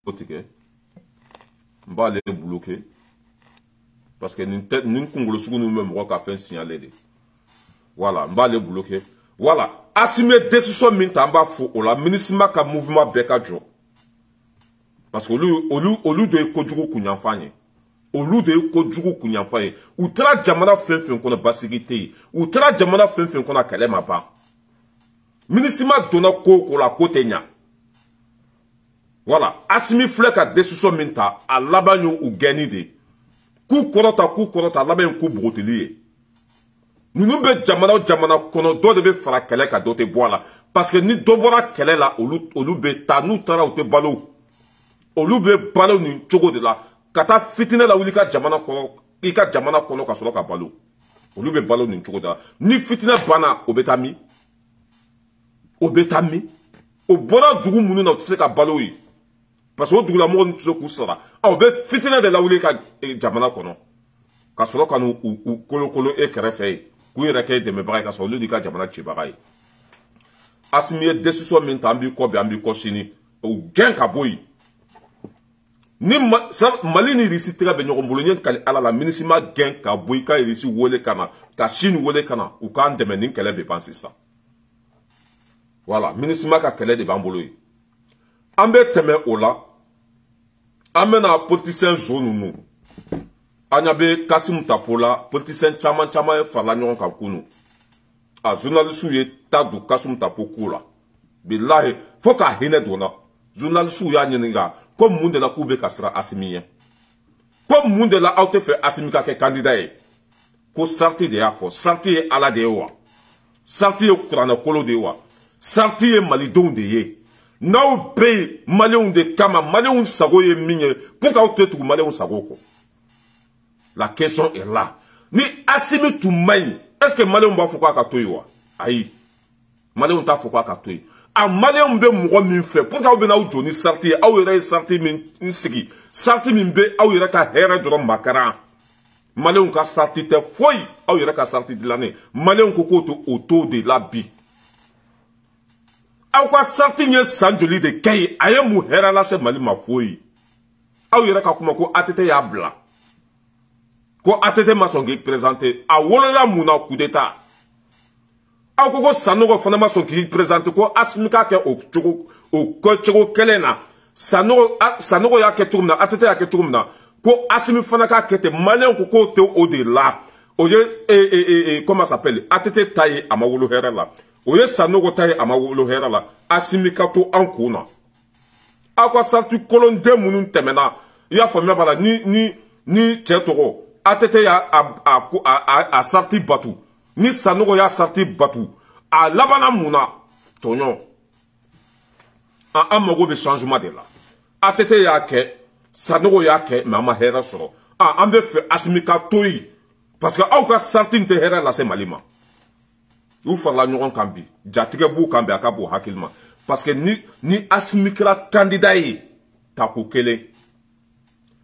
o tigɛ n b'ale bloquer parce que nin kunkolo sugu ninnu bɛ mɔgɔ ka fɛn signaler de voilà n b'ale bloquer voilà Assimi ye décision min ta an b'a fɔ o la MINUSMA ka mouvement bɛɛ ka jɔ parce que olu de ye kojugu kunyanfan ye olu de ye kojugu kunyanfan ye u taara jamana fɛn fɛn kɔnɔ basigi tɛ yen u taara jamana fɛn fɛn kɔnɔ kɛlɛ ma ban MINUSMA donna ko o ko la ko tɛ ɲa voilà Assimi filɛ ka décision min ta a laban ye u gɛnni de k'u kɔrɔta a laban ye k'u bogotili ye ninnu bɛ jamana o jamana kɔnɔ dɔ de bɛ fara kɛlɛ kan dɔ tɛ bɔ a la parce que ni dɔ bɔra kɛlɛ la olu bɛ taa n'u taara u tɛ balo olu bɛ balo nin cogo de la ka taa fitinɛ la wuli ka jamana kɔnɔ i ka jamana kɔnɔ ka sɔrɔ ka balo olu bɛ balo nin cogo de la ni fitinɛ banna o bɛ taa min o bɔra dugu minnu na u tɛ se ka balo ye parce que o dugulamɔgɔw tɛ se k'u sara u bɛ fitinɛ de la wuli ka jamana kɔnɔ ka sɔrɔ ka n'u kolokolo e kɛrɛfɛ ye k'u yɛrɛ kɛ dɛmɛbaga ye ka sɔrɔ olu de ka jamana cibaga ye Assimi ye décision min ta an b'i kɔ bi an b'i kɔ sini o gɛn ka bɔ yen ni Mali ni Russie tɛgɛ bɛ ɲɔgɔn bolo n ye kali Ala la MINUSMA gɛn ka bɔ i ka Russie wele ka na ka Chine wele ka na u k'an dɛmɛ nin kɛlɛ bɛ ban sisan voilà MINUSMA ka kɛlɛ de b'an bolo yen an bɛ tɛmɛ o la an bɛna politicien zone ninnu an ɲa bɛ Kasimu Tapo la politicien caman ye farala ɲɔgɔn kan kunu journaliste ye ta don Kasimu Tapo ko la bilahi fo k'a hinɛ donna journaliste y'a ɲininka ko mun de la k'u bɛ ka siran Assimi ɲɛ ko mun de la aw tɛ fɛ Assimi ka kɛ candidat ye ko sarti de y'a fɔ sarti ye Ala de ye wa sarti ye kuranɛ kolo de ye wa sarti ye malidenw de ye n'aw bɛ yen maliyɛnw de kama maliyɛnw sago ye min ye pour que aw tɛ tugu maliyɛnw sago kɔ la question est là ni Assimi tun man ɲi est-ce que maliyɛnw b'a fɔ k'a ka to yen wa ayi maliyɛnw t'a fɔ k'a ka to yen a maliyɛnw bɛ mɔgɔ min fɛ pour que aw bɛ n'aw jɔ ni sarti ye aw yɛrɛ ye sarti min sigi sarti min bɛ aw yɛrɛ ka hɛrɛ dɔrɔn makaran maliyɛnw ka sarti tɛ foyi aw yɛrɛ ka sarti dilannen maliyɛnw ko k'o to o to de la bi aw ka sarti ye san joli de kɛ ye a ye mun hɛrɛ lase Mali ma foyi aw yɛrɛ ka kuma ko ATT y'a bila ko ATT ma sɔn k'i présenter a wolola mun na coup d'état aw ko Sanogo fana ma sɔn k'i présenter ko Assimi k'a kɛ o cogo kelen na Sanogo y'a kɛ cogo min na ATT y'a kɛ cogo min na ko Assimi fana k'a kɛ ten maliyɛnw ko k'o tɛ o de la o ye comment ça s'appelle ATT ta ye a ma wolo hɛrɛ la o ye Sanogo ta ye a ma wolo hɛrɛ la Assimi ka to an kun na aw ka sarti kolonden minnu tɛmɛna i y'a faamuya b'a la ni cɛ tɔgɔ ATT y'a sarti batu ni Sanogo y'a sarti batu a labana mun na tɔɲɔ an mago bɛ changement de la ATT y'a kɛ Sanogo y'a kɛ mais an ma hɛrɛ sɔrɔ an bɛ fɛ Assimi ka to yen parce que aw ka sarti in tɛ hɛrɛ lase Mali ma u farala ɲɔgɔn kan bi jatigɛ b'u kan bi a ka bon hakili ma parce que ni Assimi kɛra candidat ye tako kelen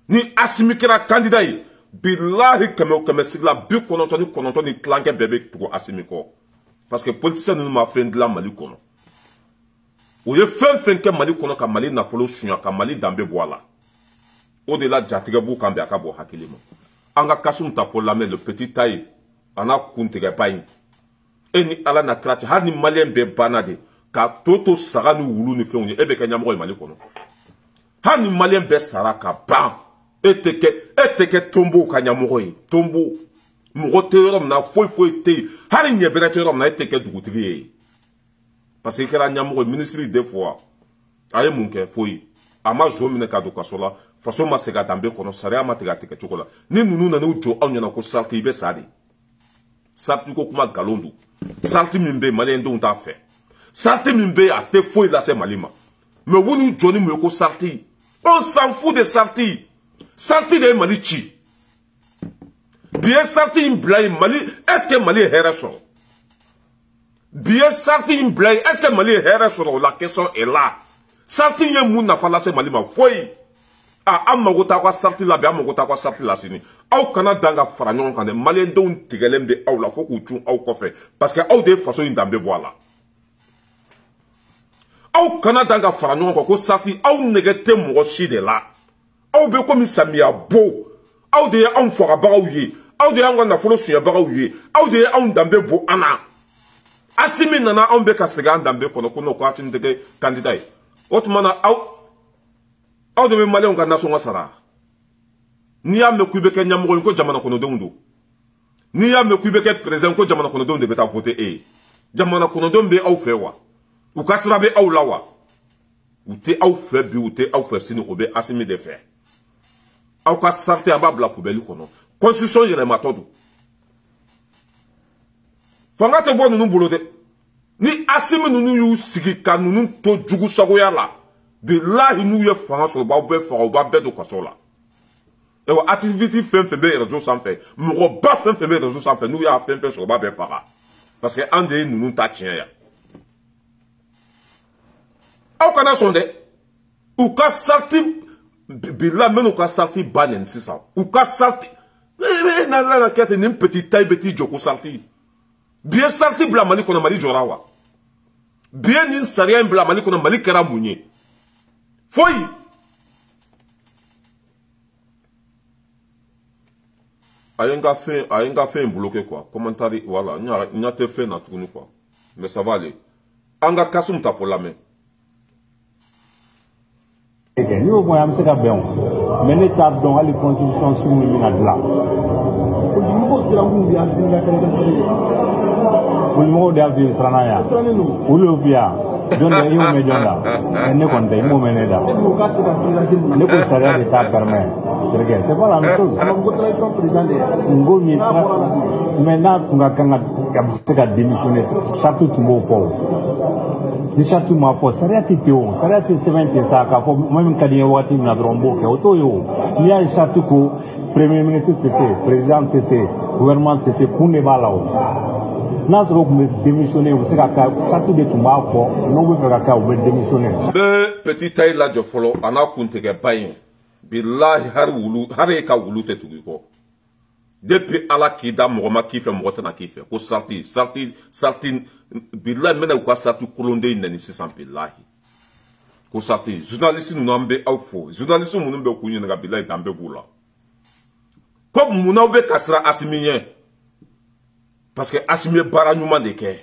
ni Assimi kɛra candidat ye bilahi kɛmɛ o kɛmɛ sigi la 99 ni tilankɛ bɛɛ bɛ tugu Assimi kɔ parce que politicien ninnu ma fɛn dilan Mali kɔnɔ o ye fɛn fɛn kɛ Mali kɔnɔ ka Mali nafolo suɲa ka Mali danbe bɔ a la o de la jatigɛ b'u kan bi a ka bon hakili ma an ka Kasum Tapo lamɛn le petit taille a n'a kuntigɛba in e ni Ala na kira cɛ hali ni maliyɛn bɛɛ banna de ka to saga ni wulu ni fɛnw ye e bɛ kɛ ɲɛmɔgɔ ye Mali kɔnɔ hali ni maliyɛn bɛɛ sara ka ban e tɛ kɛ Tonbo ka ɲɛmɔgɔ ye Tonbo mɔgɔ tɛ yɔrɔ min na foyi tɛ yen hali ɲɛbɛrɛ tɛ yɔrɔ min na e tɛ kɛ dugutigi ye parce que i kɛra ɲɛmɔgɔ ye ministre des fois a ye mun kɛ foyi a ma zo minɛ ka don kaso la faso ma se ka danbe kɔnɔ sariya ma tigɛ a tigɛ cogo la ni ninnu nana u jɔ aw ɲɛna ko sarti i bɛ sa de sarti ko kuma nkalon don sarti min bɛ yen maliyɛndenw t'a fɛ sarti min bɛ yen a tɛ foyi lase Mali ma mais u n'u jɔ ni mun ye ko sarti on s'en fout de sarti sarti de ye Mali ci bi ye sarti in bila yen Mali est-ce que Mali ye hɛrɛ sɔrɔ bi ye sarti in bila yen est-ce que Mali ye hɛrɛ sɔrɔ la question est là sarti ye mun nafa lase Mali ma foyi an mago t'aw ka sarti la bi an mago t'aw ka sarti la sini aw kana dan ka fara ɲɔgɔn kan dɛ maliyɛndenw tigɛlen bɛ aw la fo k'u cun aw kɔfɛ parce que aw de ye faso in danbe bɔ a la aw kana dan ka fara ɲɔgɔn kan ko sarti aw nɛgɛ tɛ mɔgɔ si de la aw bɛ komi samiya bo aw de ye anw fagabagaw ye aw de y'anw ka nafolo suɲɛbagaw ye aw de ye anw danbe bɔ an na Assimi nana anw bɛ ka segin an danbe kɔnɔ ko n'o ko Assimi tɛ kɛ candidat ye o tuma na aw de bɛ maliyɛnw ka nasɔngɔ sara n'i y'a mɛn k'i bɛ kɛ ɲɛmɔgɔ ye ko jamana kɔnɔdenw don n'i y'a mɛn k'i bɛ kɛ président ko jamana kɔnɔdenw de bɛ taa voter e ye jamana kɔnɔdenw bɛ aw fɛ wa u ka sira bɛ aw la wa u tɛ aw fɛ bi u tɛ aw fɛ sini o bɛ Assimi de fɛ aw ka sarti an b'a bila poubelle kɔnɔ constitution yɛlɛmatɔ don fanga tɛ bɔ ninnu bolo dɛ ni Assimi ninnu y'u sigi ka ninnu to jugu sagoya la bilahi n'u ye fanga sɔrɔ u b'aw bɛɛ faga u b'a bɛɛ don kaso la ewa activité fɛn fɛn bɛ réseau sanfɛ mɔgɔba fɛn fɛn bɛ réseau sanfɛ n'u y'a fɛn fɛn sɔrɔ u b'a bɛɛ faga parce que an de ye ninnu ta tiɲɛ yan aw kana sɔn dɛ u ka sarti bilahi n bɛ n'u ka sarti ba nin sisan u ka sarti n'ala kɛ ten nin petit taille bɛ t'i jɔ ko sarti bi ye sarti bila Mali kɔnɔ Mali jɔra wa bi ye nin sariya in bila Mali kɔnɔ Mali kɛra mun ye foyi a ye n ka fɛn bloqué quoi commentaire voilà n ɲa tɛ fɛn na tuguni quoi mais ça va aller an ka Kasum Tapo lamɛn n'i y'o fɔ an bɛ se ka bɛn o mais ne t'a dɔn hali constitution sugu min bɛna dilan Polimɔgɔw siran kun bi Assimi ka candidature ye polimɔgɔw de y'a fi siranna yan olu y'o fi yan jɔn tɛ i m'o mɛn jɔn da ne kɔni tɛ i m'o mɛn ne da ne ko sariya de t'a permet terikɛ c'est pas la même chose n ko nin mais n'a tun ka kan ka se ka démissionner charte tun b'o fɔ o ni charte m'a fɔ sariya tɛ ten o sariya tɛ sɛbɛn ten sa k'a fɔ maa min ka di n ye wagati min na dɔrɔn n b'o kɛ o t'o ye o n'i y'a ye charte ko premier ministre tɛ se président tɛ se gouvernement tɛ se kun de b'a la o n'a sɔrɔ u tun bɛ démissionner u bɛ se ka kɛ charte de tun b'a fɔ n'u bɛ fɛ ka kɛ u bɛ démissionner. n bɛ petit taille lajɔ fɔlɔ a n'a kuntigɛba in bilahi hari e ka wulu tɛ tugu i kɔ depuis Ala k'i da mɔgɔ ma k'i fɛ mɔgɔ tɛna k'i fɛ ko sarti bilahi n bɛna u ka sarti kolonde in nɛni sisan bilahi ko sarti journaliste ninnu an bɛ aw fo journaliste minnu bɛ k'u ɲininka bilahi danbe b'u la ko mun n'aw bɛ ka siran Assimi ɲɛ parce que Assimi ye baara ɲuman de kɛ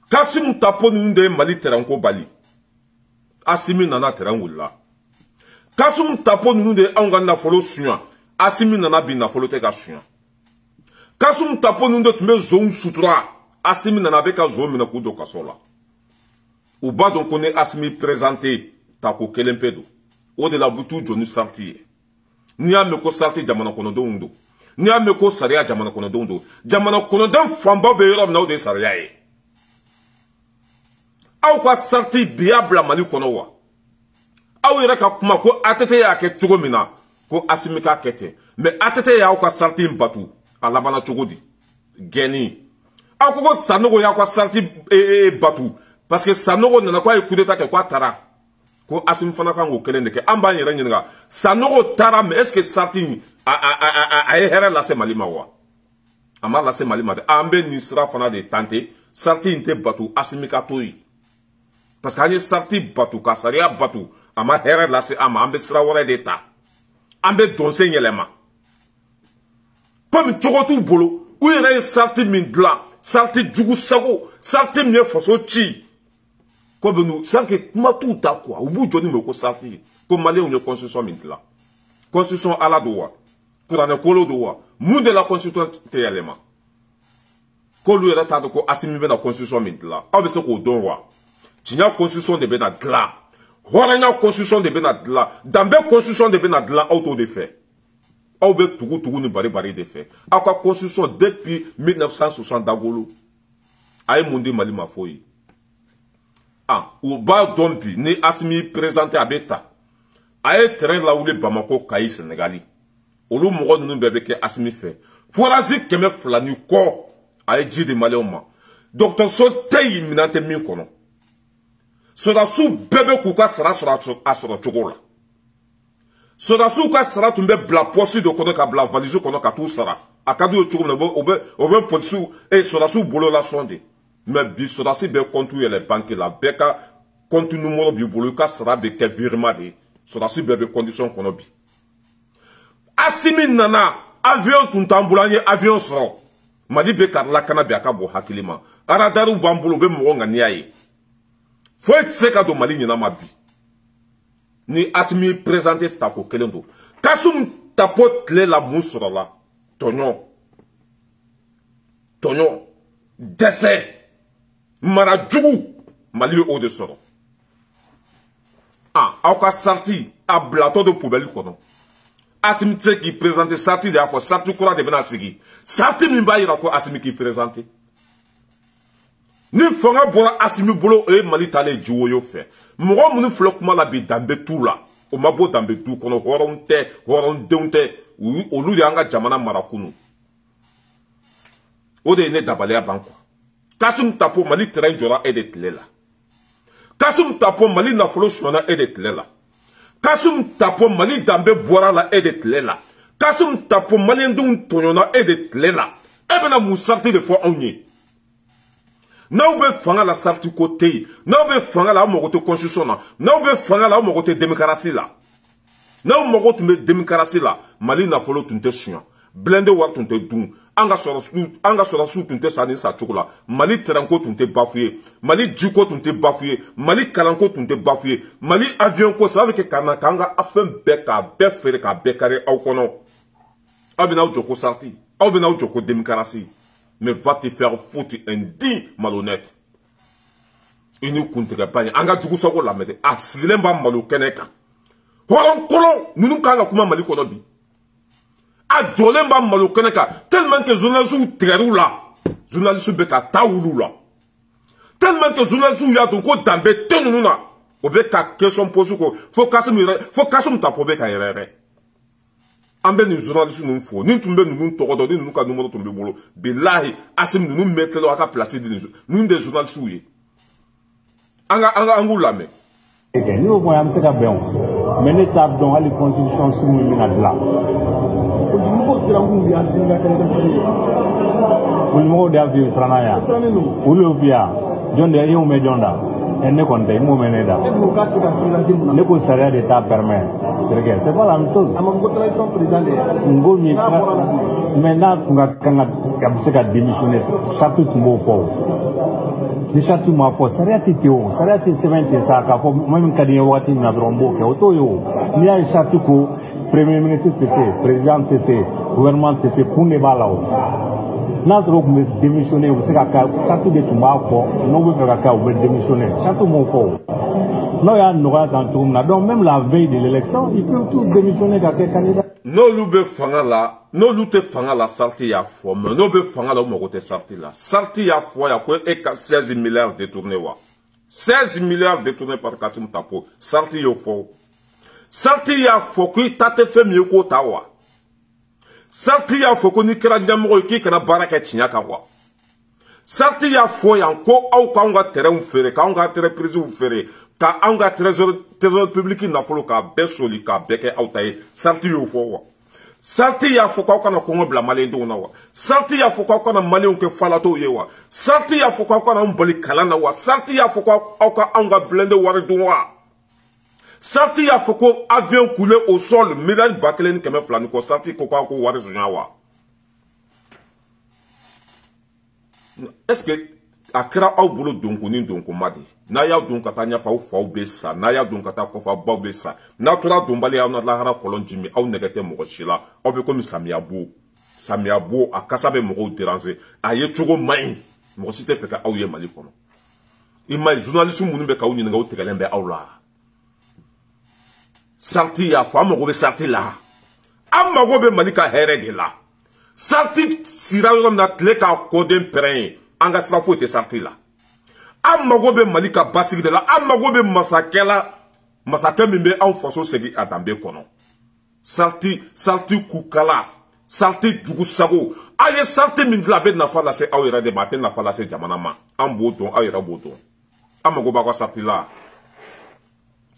Kasim tapo nunde Mali teranko bali. Asimi nana terangula. Kasim tapo nunde anga nafolo sunya. Asimi nana bi nafolo te ka sunya. Kasim tapo nunde tumbe zon sutura. Asimi nana beka zon mina kudo kasola. Ou ba don kone Asimi présenté tako kelempedo. O de la butu jonu sarti. Ni a me ko sarti jamana kono dondo. Ni a me ko saria jamana kono dondo. Jamana kono dan famba be yoro na o de saria e. Aw ka sarti biabla Mali kono wa. Aw yere ka kuma ko atete ya ke cogo mina ko Asimi ka kete. Mais atete ya aw ka sarti mbatu alabana cogo di. Geni. Aw ko sanogo ya ka sarti batu parce que sanogo nana ko ay coup d'état ke ko tara. Ko Asimi fana kan ko kelen de ke amba yere nyinga sanogo tara mais est-ce que sarti a here la se Mali mawa. Ama la se Mali mate ambe ni sra fana de tante sarti inte batu Asimi ka toyi. Parce que anye sarti batu ka saria batu ama here la se ama ambe sra wala de ta. Ambe donse nyelema. Comme chogotu bolo ou yere sarti mindla sarti jugu sago sarti mie foso chi. Comme nous sarti kuma tout ta quoi ou bu joni me ko sarti comme Mali on constitution mindla. Constitution ala doa. Kurane kolo doa. Munde la constitution te yelema. Ko lu yere ta ko Asimi be na constitution mindla. Abe se ko don wa. Tinya constitution de Benadla. Horanya constitution de Benadla. Dambe constitution de Benadla auto de fait. Ou be tugu ni bari de fait. Aka constitution depuis 1960 d'Agolo. Aye mundi Mali ma foyi. Ah, ou ba dompi ni Asimi présenté à Beta. Aye terrain la oule Bamako Kayi Sénégali. Olu mogo nunu bebe ke Asimi fait. Forazi keme flani ko. Aye ji de Mali oma. Docteur Soteyi minante min kono. Sodasu bebe kuka sara asura chokola. Sodasu ka sara tumbe bla posi de kono ka bla valizo kono ka tout sara. Akadu yo chokola obe polisu e sodasu bolo la sonde. Mais bi sodasu be kontu les banques la beka kontu numéro bi bolo ka sara be ke virement de. Sodasu bebe condition kono bi. Asimi nana avion tuntambulanye avion soro. Mali be karla kana be akabo hakilima. Aradaru bambulo be mo ngani aye. Faut être que Mali n'y ma bi. Ni Asimi présenté tako kelendo. Kasum tapote la moussura la. Tonyon. Décès. Maradjou. Mali au de soro. Ah, aka sorti à blato de poubelle kono. Asimi tse qui présenté sorti de ako sorti kura de benasigi. Sorti mimba ira ko Asimi qui présenté. Ni fanga bora Asimi bolo e Mali tale juwo yo fe. Moro munu flokuma la bi dambe tout la. O mabo dambe tout kono horon deunte olu de anga jamana marakunu. O de ne dabale banko. Kasum tapo Mali terrain jora e de tlela. Kasum tapo Mali na folo sona e de tlela. Kasum tapo Mali dambe bora la e de tlela. Kasum tapo Mali ndun tonyona e de tlela. Ebe na musarti de fo onye. N'a be fanga la sarti côté, n'a be fanga la mogote constitution na, n'a be fanga la mogote démocratie la. N'a mogote démocratie la, Mali na folo tunte sunya. Blende war tunte dun, anga sora su tunte sani sa chokola. Mali teranko tunte bafouye, Mali djiko tunte bafouye, Mali kalanko tunte bafouye, Mali avion ko sa avec kana kanga afen beka befere ka bekare au kono. Abina ou joko sarti, abina ou joko démocratie. Mais va te faire foutre indigne, malhonnête. Il nous compte pas. Anga djugu soko la mede. Aslemba malo keneka. Horon kolon. Nous kanga kuma mali konobi. A jolemba malo keneka. Tellement que journalistes trerou la. Journalistes beka taoulou la. Tellement que journalistes ya donc dambe tenununa. Obeka question pose ko. Faut kasum ta pobeka yerere. Ambe ni journaliste nous faut ni tumbe nous torodo ni nous ka numéro tombe bolo billahi Asimi nous mettre là à placer nous des journalistes oui anga angula me ni au moins am se ka ben mais l'état donc à la constitution sous mina de là ko dum ko sira ngum ya singa kan kan sire ko mo de avion sranaya ulo via jonde e o me jonda ne compte, il m'a mené là. Ne peut s'arrêter d'État permet. C'est pas la même chose. Maintenant, quand on a démissionné, château tout le monde. Le château m'a fait, ça a été théo, ça a été 70 ça, même quand il y a eu un drombo, il y a un château que Premier ministre TC, président TC, gouvernement TC, pour ne pas là. N'a pas démissionné, vous savez que château de Toumako, non, vous pouvez démissionner, château mon fort. Non, il y a un noir dans tout le monde, donc même la veille de l'élection, ils peuvent tous démissionner dans quel candidat. No lube fanga la, no lute fanga la sarti ya fo, mais no be fanga la ou te sarti la. Sarti ya fo ya quoi et 16 milliards détournés wa. 16 milliards détournés par Katim Tapo. Sarti yo fo. Sarti ya fo qui tate fait mieux ko tawa. Sarti ya fo ko ni kera nyamro ki kana baraka chinyaka wa. Sarti ya fo ya ko au ka nga terrain fere, ka nga terrain prison fere. Ka anga trésor public na folo ka besoli ka beke autaye sarti yo fo wa sarti ya fo ka na kongo bla malé ndo na wa sarti ya fo ka na malé on ke falato ye wa sarti ya fo ka na mbali kala na wa sarti ya fo ka anga blende wari do wa sarti ya fo ko avion coulé au sol médaille bakelen keme flani ko sarti ko wari zunya wa. Est-ce que akira au boulot donko ni donko madi na ya donka tanya fa fa besa na ya donka ta ko fa ba besa na tura dombali ya na la hara kolon jimi au negate mo shila au be comme samiabo akasabe mo déranger aye chogo mai mo site fe ka au ye mali kono imay journaliste munu be ka uni nga o tegalembe au la sarti ya fa mo be sarti la amma go be malika here de la sarti sirayo na tleka kodem pren anga safo te sarti la amago be malika basigi de la amago be masakela mimbe en faso segi adambe kono sarti kukala sarti jugu sago aye sarti mindla be na fala se awira de matin na fala se jamana ma amboto awira boto amago ba ko sarti la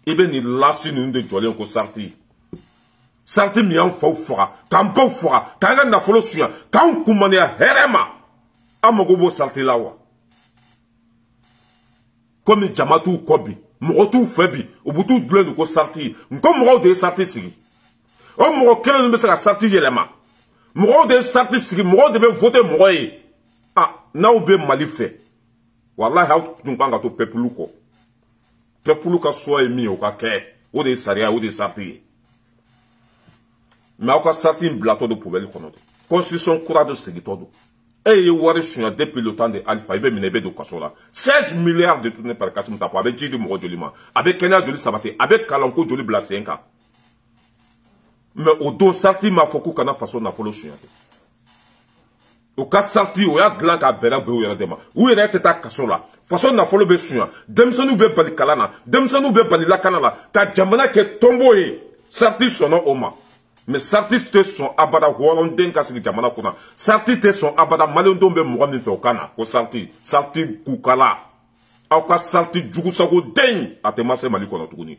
ibe ni lasi ni de jole ko sarti mi en fofra kampo fora kanga na folo suya kan kumane herema amago bo sarti la wa comme jamatu kobi motu febi obutu blend ko sarti nko mo de sarti sigi o mo kele no be sa sarti yelema mo de sarti sigi mo de be voter mo yi ah na o be malife wallahi haw tun panga to pepuluko so emi o ka ke o de saria o de sarti mais o ka sarti blato de poubelle kono constitution kura de sigi todo. Et il y a depuis le temps de Alpha, il y a de Kassola. 16 milliards de tournés par Kassim Tapo, avec Jidi Moro Jolima, avec Kenya Joli Sabate, avec Kalanko Joli Blasenka. Mais au dos, Sarti m'a foku kana façon na folo chien. Au cas Sarti, ou ya glan ka bera be ou ya dema. Ou ya teta Kassola. Façon na folo be chien. Demsonu be bali kalana. Demsonu be bali la kanala. Ka jamana ke tomboye. Sarti sono oma. Mais sarti te son abada wolon den kasigi jamana kuna sarti te son abada malon dombe mo min fe okana ko sarti kukala au ka sarti jugu sago den atema se mali kono tuguni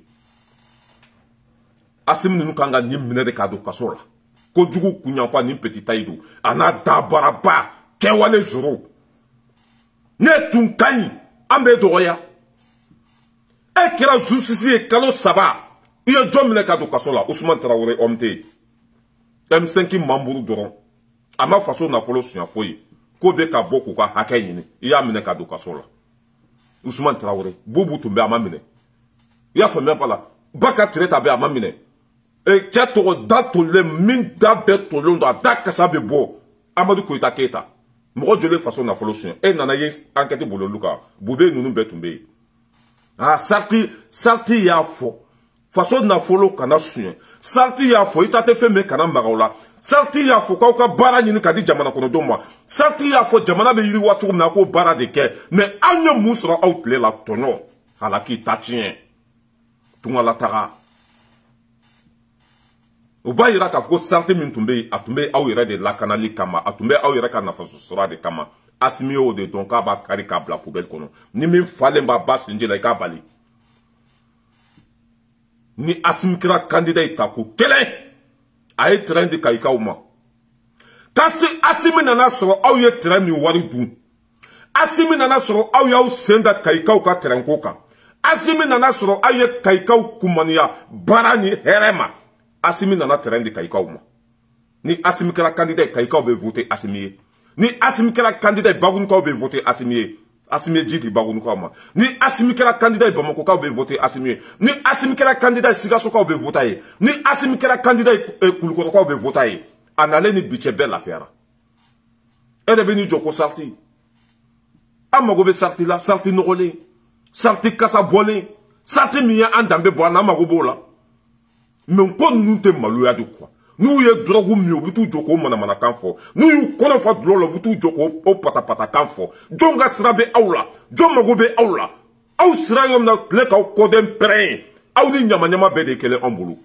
asim nu kanga ni mine de kado kasola ko jugu kunya fa ni petit taidu ana dabaraba kewale zuru ne tun kan ambe doya e kira justice kalo saba iyo jomne kado kasola Ousmane Traoré omte M5 Mambourou Doron. Ama façon na folo suya foyi. Ko be ka boku ka hakɛ ɲini. I y'a minɛ ka don kaso la. Ousmane Traoré. Boubou tun bɛ a ma minɛ. I y'a faamuya pas la. Baka Tireta bɛ a ma minɛ. Cɛ tɔgɔ da tolen min da bɛɛ tolen don a da kasa bɛ bɔ. Amadou Koita Keita. Mɔgɔ joli façon na folo suya. E nana ye enquête bololu kan. Boubé ninnu bɛɛ tun bɛ yen. Ah sarti y'a fɔ. Façon na folo kana suya. Sarti y'a fo ita te fe me kana magaula sarti y'a fo ka bara nyini kadi jamana kono do moi sarti y'a fo jamana be yiri watu na ko bara de ke mais anya musra outle la tono halaki tatien tunga la tara o ba yira ka fo sarti min tumbe atumbe aw yira de la kanali kama atumbe aw yira ka na faso sura de kama asmi o de donc aba kari ka bla poubelle kono ni min fale mba bas njela ka bali ni asimkira candidat itaku kele aye train de kaika uma kasi asimi nana soro aw ye train ni wari dun asimi nana soro aw yaw senda kaika ka train ko kan Asimi nana soro aye kaikaw kumaniya barani herema. Asimi nana terrain de kaikaw ma. Ni Asimi kera candidat kaikaw be voter Asimi. Ni Asimi kera candidat bagunkaw be voter Asimi. Asimi jidi bagunkaw ma. Ni Asimi kera candidat Bamako kaw be voter Asimi. Ni Asimi kera candidat Sigasso kaw be voter. Ni Asimi kera candidat Kulukoro kaw be voter. Anale ni biche belle affaire. Elle est venue joko sarti. Amagobe sarti la, sarti nogole. Sarti kasa bole. Sarti miya andambe boana magobo la. Mais on nous te malouya de quoi. Nous y drogu mieux, butu joko mana kanfo. Nous y kono fa drolo butu joko o pata kanfo. Jonga srabe aula. Jon magobe aula. Au srayom na leka o kodem pren. Au ni nyama bede kele ambulu.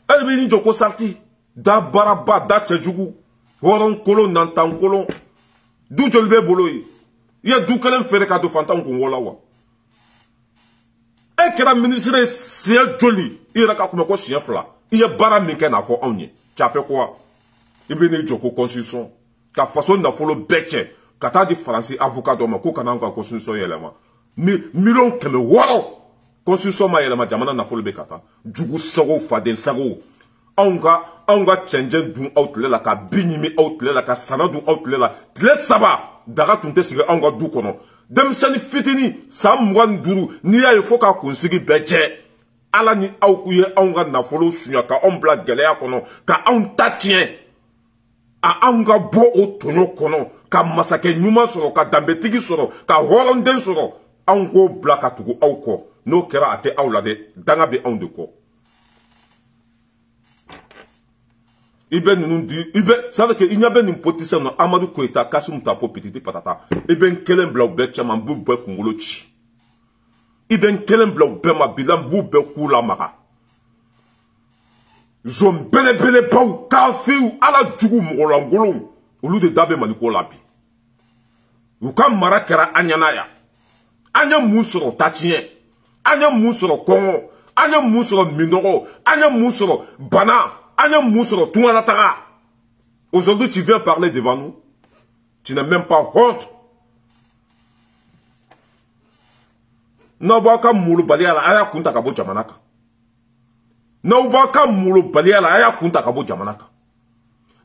Elle vini joko sarti. Da baraba da tchejugu. Woron kolon nantan kolon. Du jolbe boloyi. Ya du kelen fere ka do fantan kongola wa. E kera ministre siya joli. Ira ka kuma ko siya fla. Iye bara minke na fo onye. Cha fe quoi? Ibe ni joko constitution. Ka façon na folo beche. Kata di Francis avocat do ma ko kana ko constitution yelema. Million keme woro. Constitution ma yelema jamana na folo be kata. Jugu sogo faden sago. Anga change dun outlela ka binimi outlela ka sana dun outlela. Tle saba. Daga tunte sige anga du kono. Demsani fitini samwan duru ni ya foka kunsigi beche. Ala ni au kuye anga na folo sunya ka ombla gelea kono ka on tatien. A anga bo o tono kono ka masake nyuma soro ka dambetigi soro ka horonden soro. Ango blaka tugu au ko. No kera ate au lade danga be on de ko. Ibe nundi ibe savait que il n'y a pas une politicien no Amadou Koita Kasum Tapo petite patata ibe kelen blau becha man bu be kungolochi ibe kelen blau be ma bilan bu be kula maka zom bele pau kafiu ala jugu mongolangolom olu de dabe maniko labi ukam marakera anyanaya anya musoro tachien anya musoro kongo anya musoro minoro anya musoro bana. Aujourd'hui, tu viens parler devant nous. Tu n'as même pas honte. N'abaka mulu baliala aya kunta kabo jamanaka. N'abaka mulu baliala aya kunta kabo jamanaka.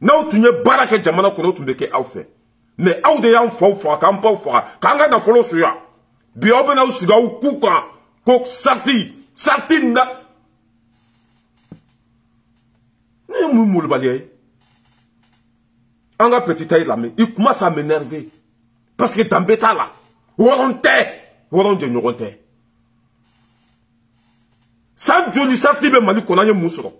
N'au tunye barake jamana kono tumbeke au fait. Mais au de yan fau fa kampa fa kanga na folo suya. Bi obena usiga ukuka kok sarti na. Anga petit taille là, mais il commence à m'énerver. Parce que dans bêta là, woron de nyoronte. Sans joli sarti be mali konanye musoro.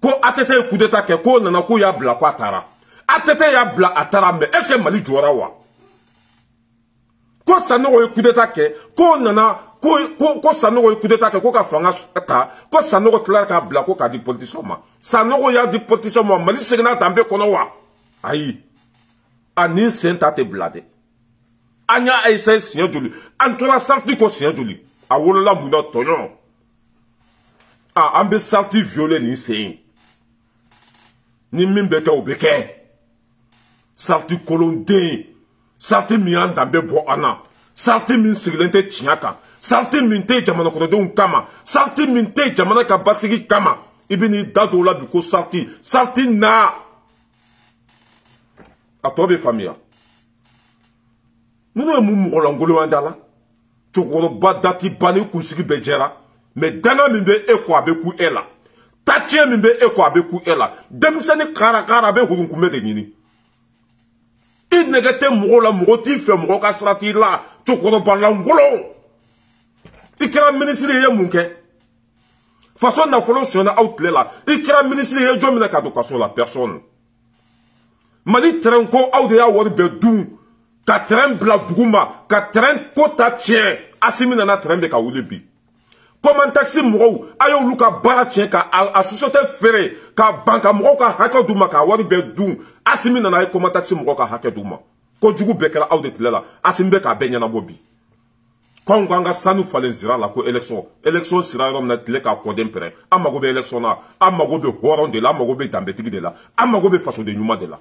Ko atete coup d'état ke ko nana ko ya bla kwa tara. Atete ya bla atara mais est-ce que mali jouera wa? Ko sanogo coup d'état ke ko nana ko sanogo coup d'état ke ko ka fanga ta ko sanogo tla ka bla ko ka di politicien ma. Sanogo ya di politicien ma mali segna tambe kono wa. Ayi. Ani senta te blade. Anya aïssa sien joli. Antola sarti ko sien joli. A wolola muna toyon. A ambe sarti violé ni sein. Ni mimbeke obeke. Sarti kolonde. Sarti mian dambe bo ana. Sarti min siglente chiaka. Sarti minte jamana kono de kama. Sarti minte jamana ka basigi kama. Ibini dado la biko sarti. Sarti na. A tobe famille. Nous ne mourons l'angolo andala. Tu ba dati bani kusigi bejera. Mais dana mimbe eko abeku ela. Tachie mimbe eko abeku ela. Demsani kara be hurunkume de nini. Il negate mouro la mouro ti fe mouro kasrati la. Tu ba l'angolo. Ikera ministre ye munke. Façon na folo sur na outle la. Ikera ministre ye jomina kadokaso la personne. Mali trenko ou de ya wori be dou. Ka tren bla buguma, ka tren kota tien, asimi nana tren be ka wulebi. Comment taxi mou, ayo luka bara tien ka a société ferré, ka banka mou ka hake douma ka wari be dou, asimi nana e comment taxi mou ka hake douma. Ko jugu bekela ou de tlela, asimi be ka benya na bobi. Quand on a sanu falen zira la ko élection sira rom na tele ka kodem pere, amago be élection na, amago be horon de la, amago be dambetigi de la, amago be façon de nyuma de la.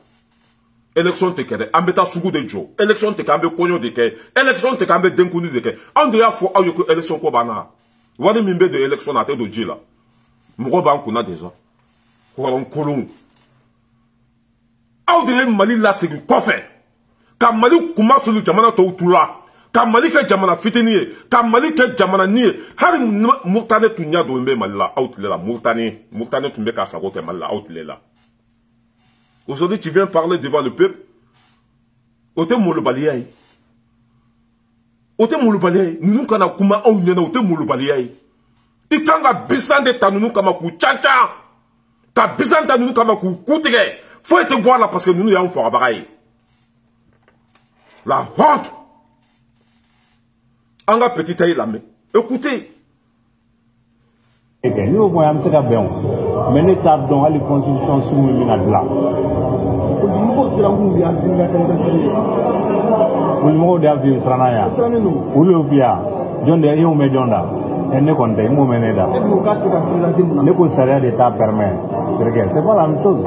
élection te kɛ dɛ an bɛ taa sugu de jɔ élection te kɛ an bɛ kɔɲɔ de kɛ élection te kɛ an bɛ denkuli de kɛ anw de y'a fɔ aw ye ko élection ko b'an na wari min bɛ don élection na a tɛ don ji la mɔgɔ b'an kunna déjà hɔrɔn kolon aw de ye Mali lasegin kɔfɛ ka Mali kumasulu jamana tɔw tu la ka Mali kɛ jamana fitinin ye ka Mali kɛ jamana ni ye hali Murtani tun ɲɛ don bɛ Mali la aw tile la Murtani tun bɛ ka sago kɛ Mali la aw tile la. Aujourd'hui, tu viens parler devant le peuple. Ote molobaliyaye. Ote molobaliyaye. Nous kana kuma au nyena ote molobaliyaye. Ikanga bisande ta nous kama ku tchatcha. Ka bisande ta nous kama ku kutige. Faut être voir là parce que nous y avons fort bagaille. La honte. Anga petit taille la main. Écoutez. Nous voyons ce qu'il y a. Mais l'État dans les constitutions sous le là. Ulmo de avion Sranaya. Ulopia. John de Rio Medionda. Et ne compte, il m'a mené là. Ne peut s'arrêter d'État permet. C'est pas la même chose.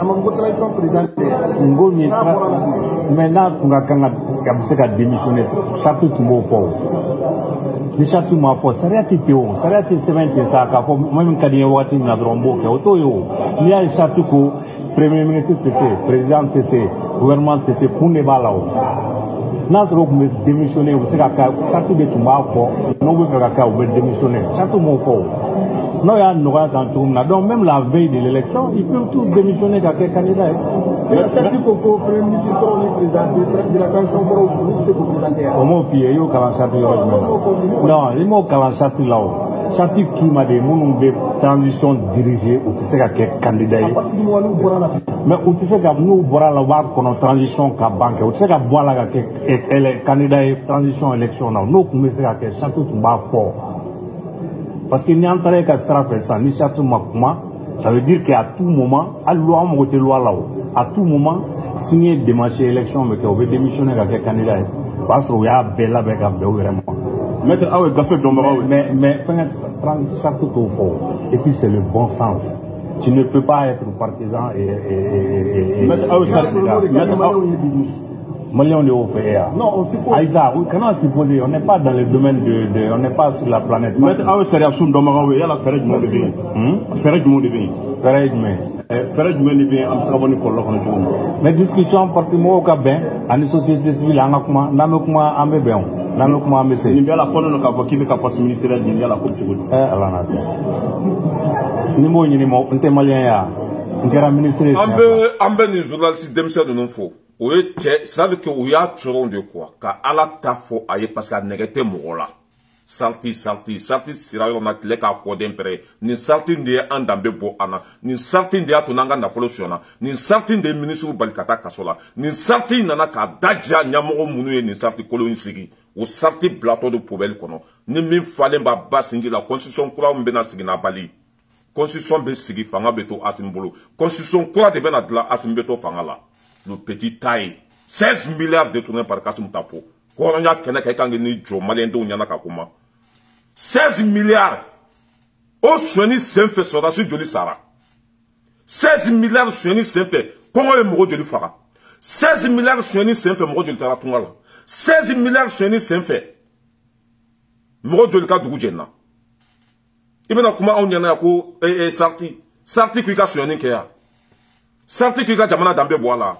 Maintenant, on a démissionné. Château tout mot fort. Le château m'a fait. S'arrêter Théo. S'arrêter Séventé ça. Même quand il y a un outil na drombo. Il y a un château que Premier ministre TC, président TC, gouvernement TC, pour ne pas là. N'a pas démissionné. Vous savez que château de tout m'a fait. Non, vous faites que vous démissionner. Château m'a fait. Non, il y a un nouveau canton. Donc, même la veille de l'élection, ils peuvent tous démissionner dans quel candidat. Il y a certains propos, Premier ministre, présenté, de la canson pour vous, c'est pour présenter. Comment faire? Il y a un château là. Non, il y a un château là. Château qui m'a dit, nous avons transition dirigée, ou tu sais quel candidat. Mais ou tu sais que nous, nous avons une transition qui banque, ou tu sais que nous avons un candidat transition élection. Nous avons un château qui m'a fort. Parce qu'il n'y a pas de sera ça, ni château Makuma, ça veut dire qu'à tout moment, à loi, à tout moment, signer démarcher élection, mais qu'on veut démissionner avec un candidat. Parce qu'il y a bel avec un vraiment. Mais, château tout fort. Et puis c'est le bon sens. Tu ne peux pas être partisan et Malion de Ofea. Non, on suppose. Aïsa, comment supposer? On n'est pas dans le domaine on n'est pas sur la planète. Mais c'est réaction d'Omarawe, il y a la ferret du monde de bien. Ferret du monde de bien. Ferret du monde. Ferret du monde de bien, on sera venu pour l'ordre. Mais discussion, partout au Cabin, à une société civile, en Akuma, Namekuma, Ambébéon, Namekuma, Messé. Il y a la fois de Kaba qui est capable de ministère, il y a la coupe de Goud. Alana. Nimo, on est malien, on est ministre. Ambe ni journaliste demse de non faux. Oui, ça veut dire qu'il y a trop de quoi. Car à la tafo aye parce qu'à négaté moula. Salti, sira yon a tleka kodem pere. Ni salti de andambe bo ana. Ni salti de atunanga na folosiona. Ni salti de ministre balikata kasola. Ni salti nana ka daja nyamoro munu ni salti koloni sigi. Ou salti plateau de poubelle kono. Ni min falen ba basinji la constitution kura mbena sigi na bali. Constitution be sigi fanga beto asimbolo. Constitution kura de bena dla asimbeto fanga la. Le petit taille 16 milliards détournés par Kassim Tapo. Koronya kena kaikangi ni jo malendo nyana kakuma 16 milliards. O soigni senfe sora su joli sara 16 milliards soigni senfe kongo e mogo joli fara 16 milliards soigni senfe mogo joli tara tungala 16 milliards soigni senfe mogo joli ka dugu jenna ibena kuma on nyana ko sarti kuika soigni ke ya sarti kuika jamana dambe boala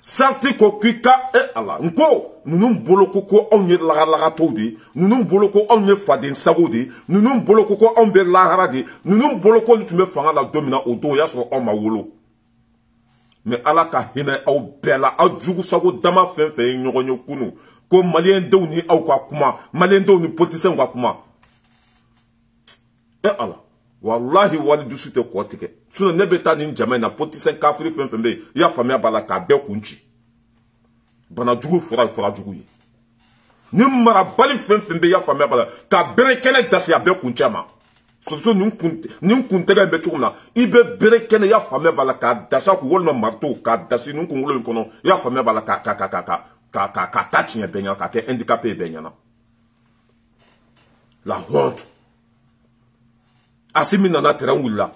Sarti ko kika ala nko nunun boloko ko onye laga todi nunun boloko onye faden sagodi nunun boloko ko onbe laharadi nunun boloko lutume fanga la domina odo ya so on ma wolo mais ala ka hina au bela au jugu sago dama fenfe nyogonyo kunu ko malien dew ni au kwa kuma malien dew ni politicien kwa kuma ala wallahi wali dusu te ko tike suna nebeta ni jamai na politicien kafiri fenfembe ya famia bala ka be kunchi bana jugu fura jugu yi ni mara bali fenfembe ya famia bala ka berekene dasi ya be kunchi ma so nun kunte ga be chukuna ibe berekene ya famia bala ka dasa ku wolma marto ka dasi nun kun wolo kono ya famia bala ka tachinya benya ka ke handicapé benya na la honte Asimi nana terrain willa.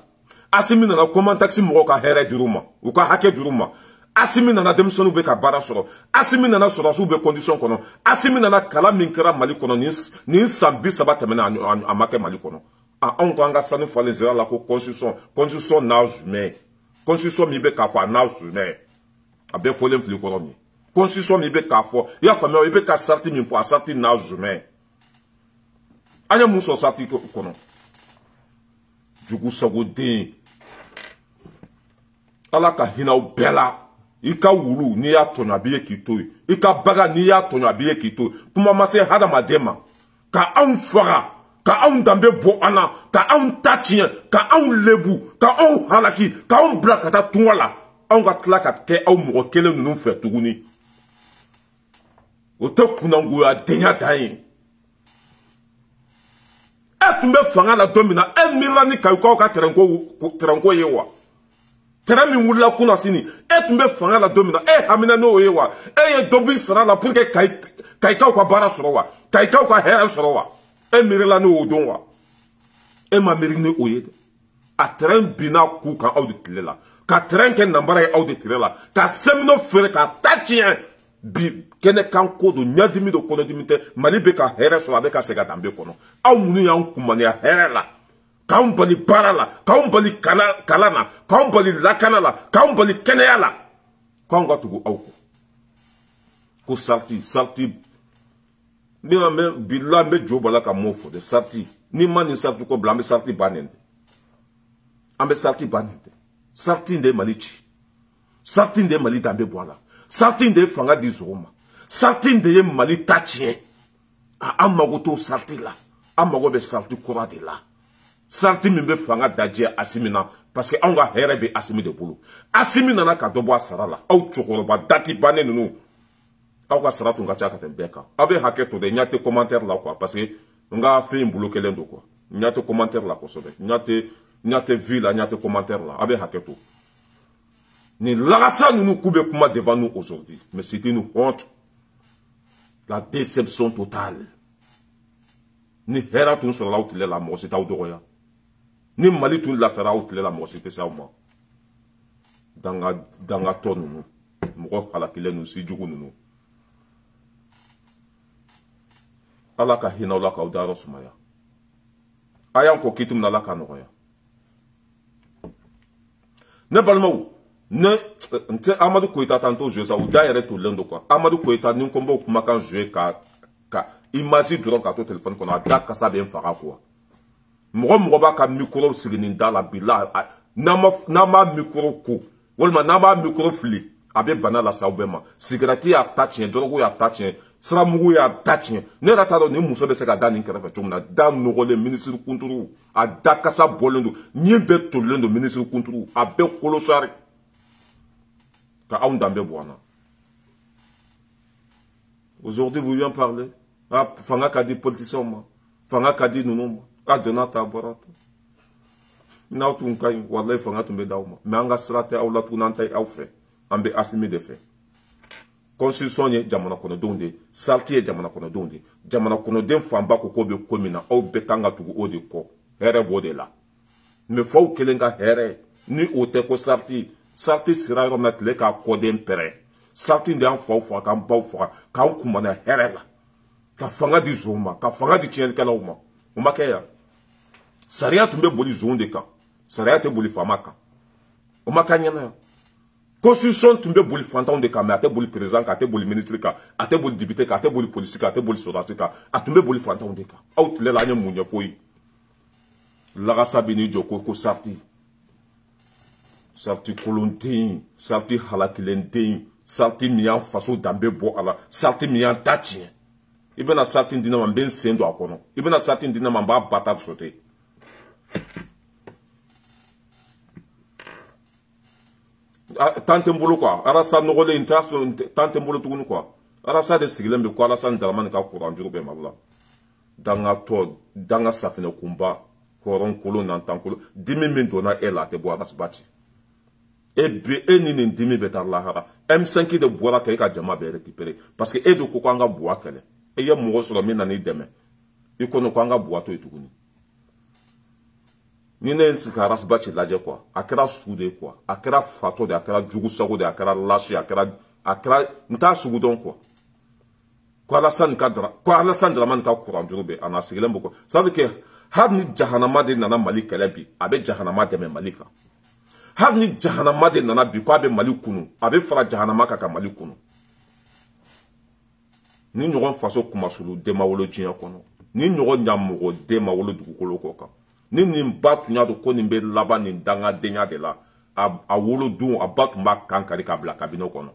Asimi nana comment taxi mo ka here duruma. Ou ka hake duruma. Assimi nana demsonu be ka bara soro. Assimi nana sorasu be condition kono. Assimi nana kala minkera Mali kono ni sambi saba temena amake Mali kono. On ko anga sanu fale zera la ko constitution nazume. Constitution mi be ka fa nazume. Abe folem fili kono mi. Constitution mi be ka fo. Ya famille be ka sarti mi po sarti nazume. Anya muso sarti kono. Jugu sago den. Ala ka hinaw bela. Ika wulu ni ya tonya biye kitoi. Ika baga ni ya tonya biye kitoi. Kuma mase hada madema. Ka an faga. Ka an dambe bo ana. Ka an tatien. Ka an lebu. Ka an halaki. Ka an blakata tunwala. An ga tla ka ke au moko kele nunu fe tuguni. Ote kunangu ya denya dayin. Tumbe fanga la domina. Milani kayuka ka terenko yewa. Terami wula kuna sini. Tumbe fanga la domina. Hamina no yewa. Ye dobi sara la pour que kaika kwa bara sorowa. Kaika kwa hera sorowa. Mirela no odonwa. Ma mirine oyede. A teren bina ku kan au de tilela. Ka teren ken nambara ye au de tilela. Ka semino fere ka tachien. Bi kene kan kodo nyadimi do kono dimite Mali be ka hera sorowa be ka sega dambe kono. Au munu ya kumane ya hera la. Kaum bali barala, kaum bali kalana, kaum bali lakana la, kaum bali kenea la. Kaum gatugu auko. Ko salti. Ni me bila me jobala ka mofo de salti. Ni mani salti ko blambe salti banende. Ambe salti banende. Salti nde malichi. Salti nde mali dambe boala. Salti nde fanga di zoma. Salti nde ye mali tachien. Amagoto salti la. Amago be salti korade la. Salti mimbe fanga daje asimina parce que on ga herebe asimi de bulu asimi nana ka dobo asara la au chokoroba dati bane nunu au ka saratu ngacha ka tembeka abe haketo de nyate commentaire la quoi parce que nga fait un boulot kelendo quoi nyate commentaire la ko sobe nyate villa nyate commentaire la abe haketo ni lagasa nunu kube kuma devant nous aujourd'hui mais c'était une honte, la déception totale. Ni hera tun sur la outile la mort c'est au doya. Ni Mali tun la fera outile la mort c'est ça moi. Danga ton nous. Moko halakile nous si jugu nous. Ala ka hina la ka udaro sumaya. Ayam ko kitum na la ka noya. Ne balmau. Ne Amadou Koita tantôt jouer ça ou d'ailleurs tout l'endo quoi. Amadou Koita nous combo kuma kan jouer ka imagine dron ka to téléphone qu'on a dak ça bien fara quoi. Mo ba ka micro sigini dala bila nama micro ko. Wolma nama micro fli. Abe bana la saubema. Sigrati ya touch drogo ya touch. Sramugo ya touch. Ne ratado ni muso de se ka dani kera fa tumna dan no le ministre kunturu. A dakasa bolendo. Nyembe to lendo ministre kunturu. Abe kolosari. Ka aundambe boana. Aujourd'hui, vous lui en parlez. Ah, Fanga Kadi politicien, Fanga Kadi nous, ah, Donata Borata. N'a tout un cas, Wallahi Fanga Tumbe Dauma. Mais Anga Srate, Aula Tunanta, Aufe, Ambe Assimi de fait. Constitution, Jamana Kono Donde, Salti, Jamana Kono Donde, Jamana Kono Den Famba Kobe Komina, au Bekanga Tugu Ode Ko, Here Bodela. Mais faut que l'enga Here, ni Oteko Salti, Salti sera remettre les cas Kodem Pere. Salti de an fo kan baw fo kan kumana herela ka fanga di zoma ka fanga di tiel kana uma kaya sariya tumbe boli zonde ka sariya te boli famaka kanya na constitution tumbe boli fantan de ka mais ate boli président ka ate boli ministre ka ate boli député ka ate boli politique ka ate boli soldats ka atumbe boli fantan de ka outle la nya munya foyi la sabini joko ko sarti kolontin sarti halakilentin salti miyan faso dambe bo ala salti miyan tachien ibena salti dina man ben sendo akono ibena salti dina man ba batat sote tante mbolo quoi arasa no gole intasto tante mbolo tugunu quoi arasa de sigilembe ko ala san dalman ka kuran jurube mabla danga safina kumba koron kolo nan tankolo dimi min dona ela te bo arasbati ni dimi betar lahara M5 de boira ka jama be récupérer parce que edo ko anga boa kele e ye mo so mi na ni deme ikono ko anga boa to etuguni ni ne si ka rasba ci lajɛ quoi a kɛra su de quoi a kɛra fatɔ de a kɛra jugu sago de a kɛra lâche a kɛra n t'a sugu dɔn quoi ko Alassane Dramane ka kuran juru bɛ a na sigilen bɔ quoi ça veut dire que hali ni jahanama de nana Mali kɛlɛ bi a bɛ jahanama dɛmɛ Mali kan hali ni jahanama de nana bi ko a bɛ Mali kunu a bɛ fara jahanama kan ka Mali kunu ni ɲɔgɔn faso kumasulu den ma wolo diɲɛ kɔnɔ ni ɲɔgɔn ɲamɔgɔ den ma wolo dugukolo kɔ kan ni nin ba tun y'a dɔn ko nin bɛ laban nin dangadenya de la a wolodon a ba tun b'a kan kari k'a bila kabinɛ kɔnɔ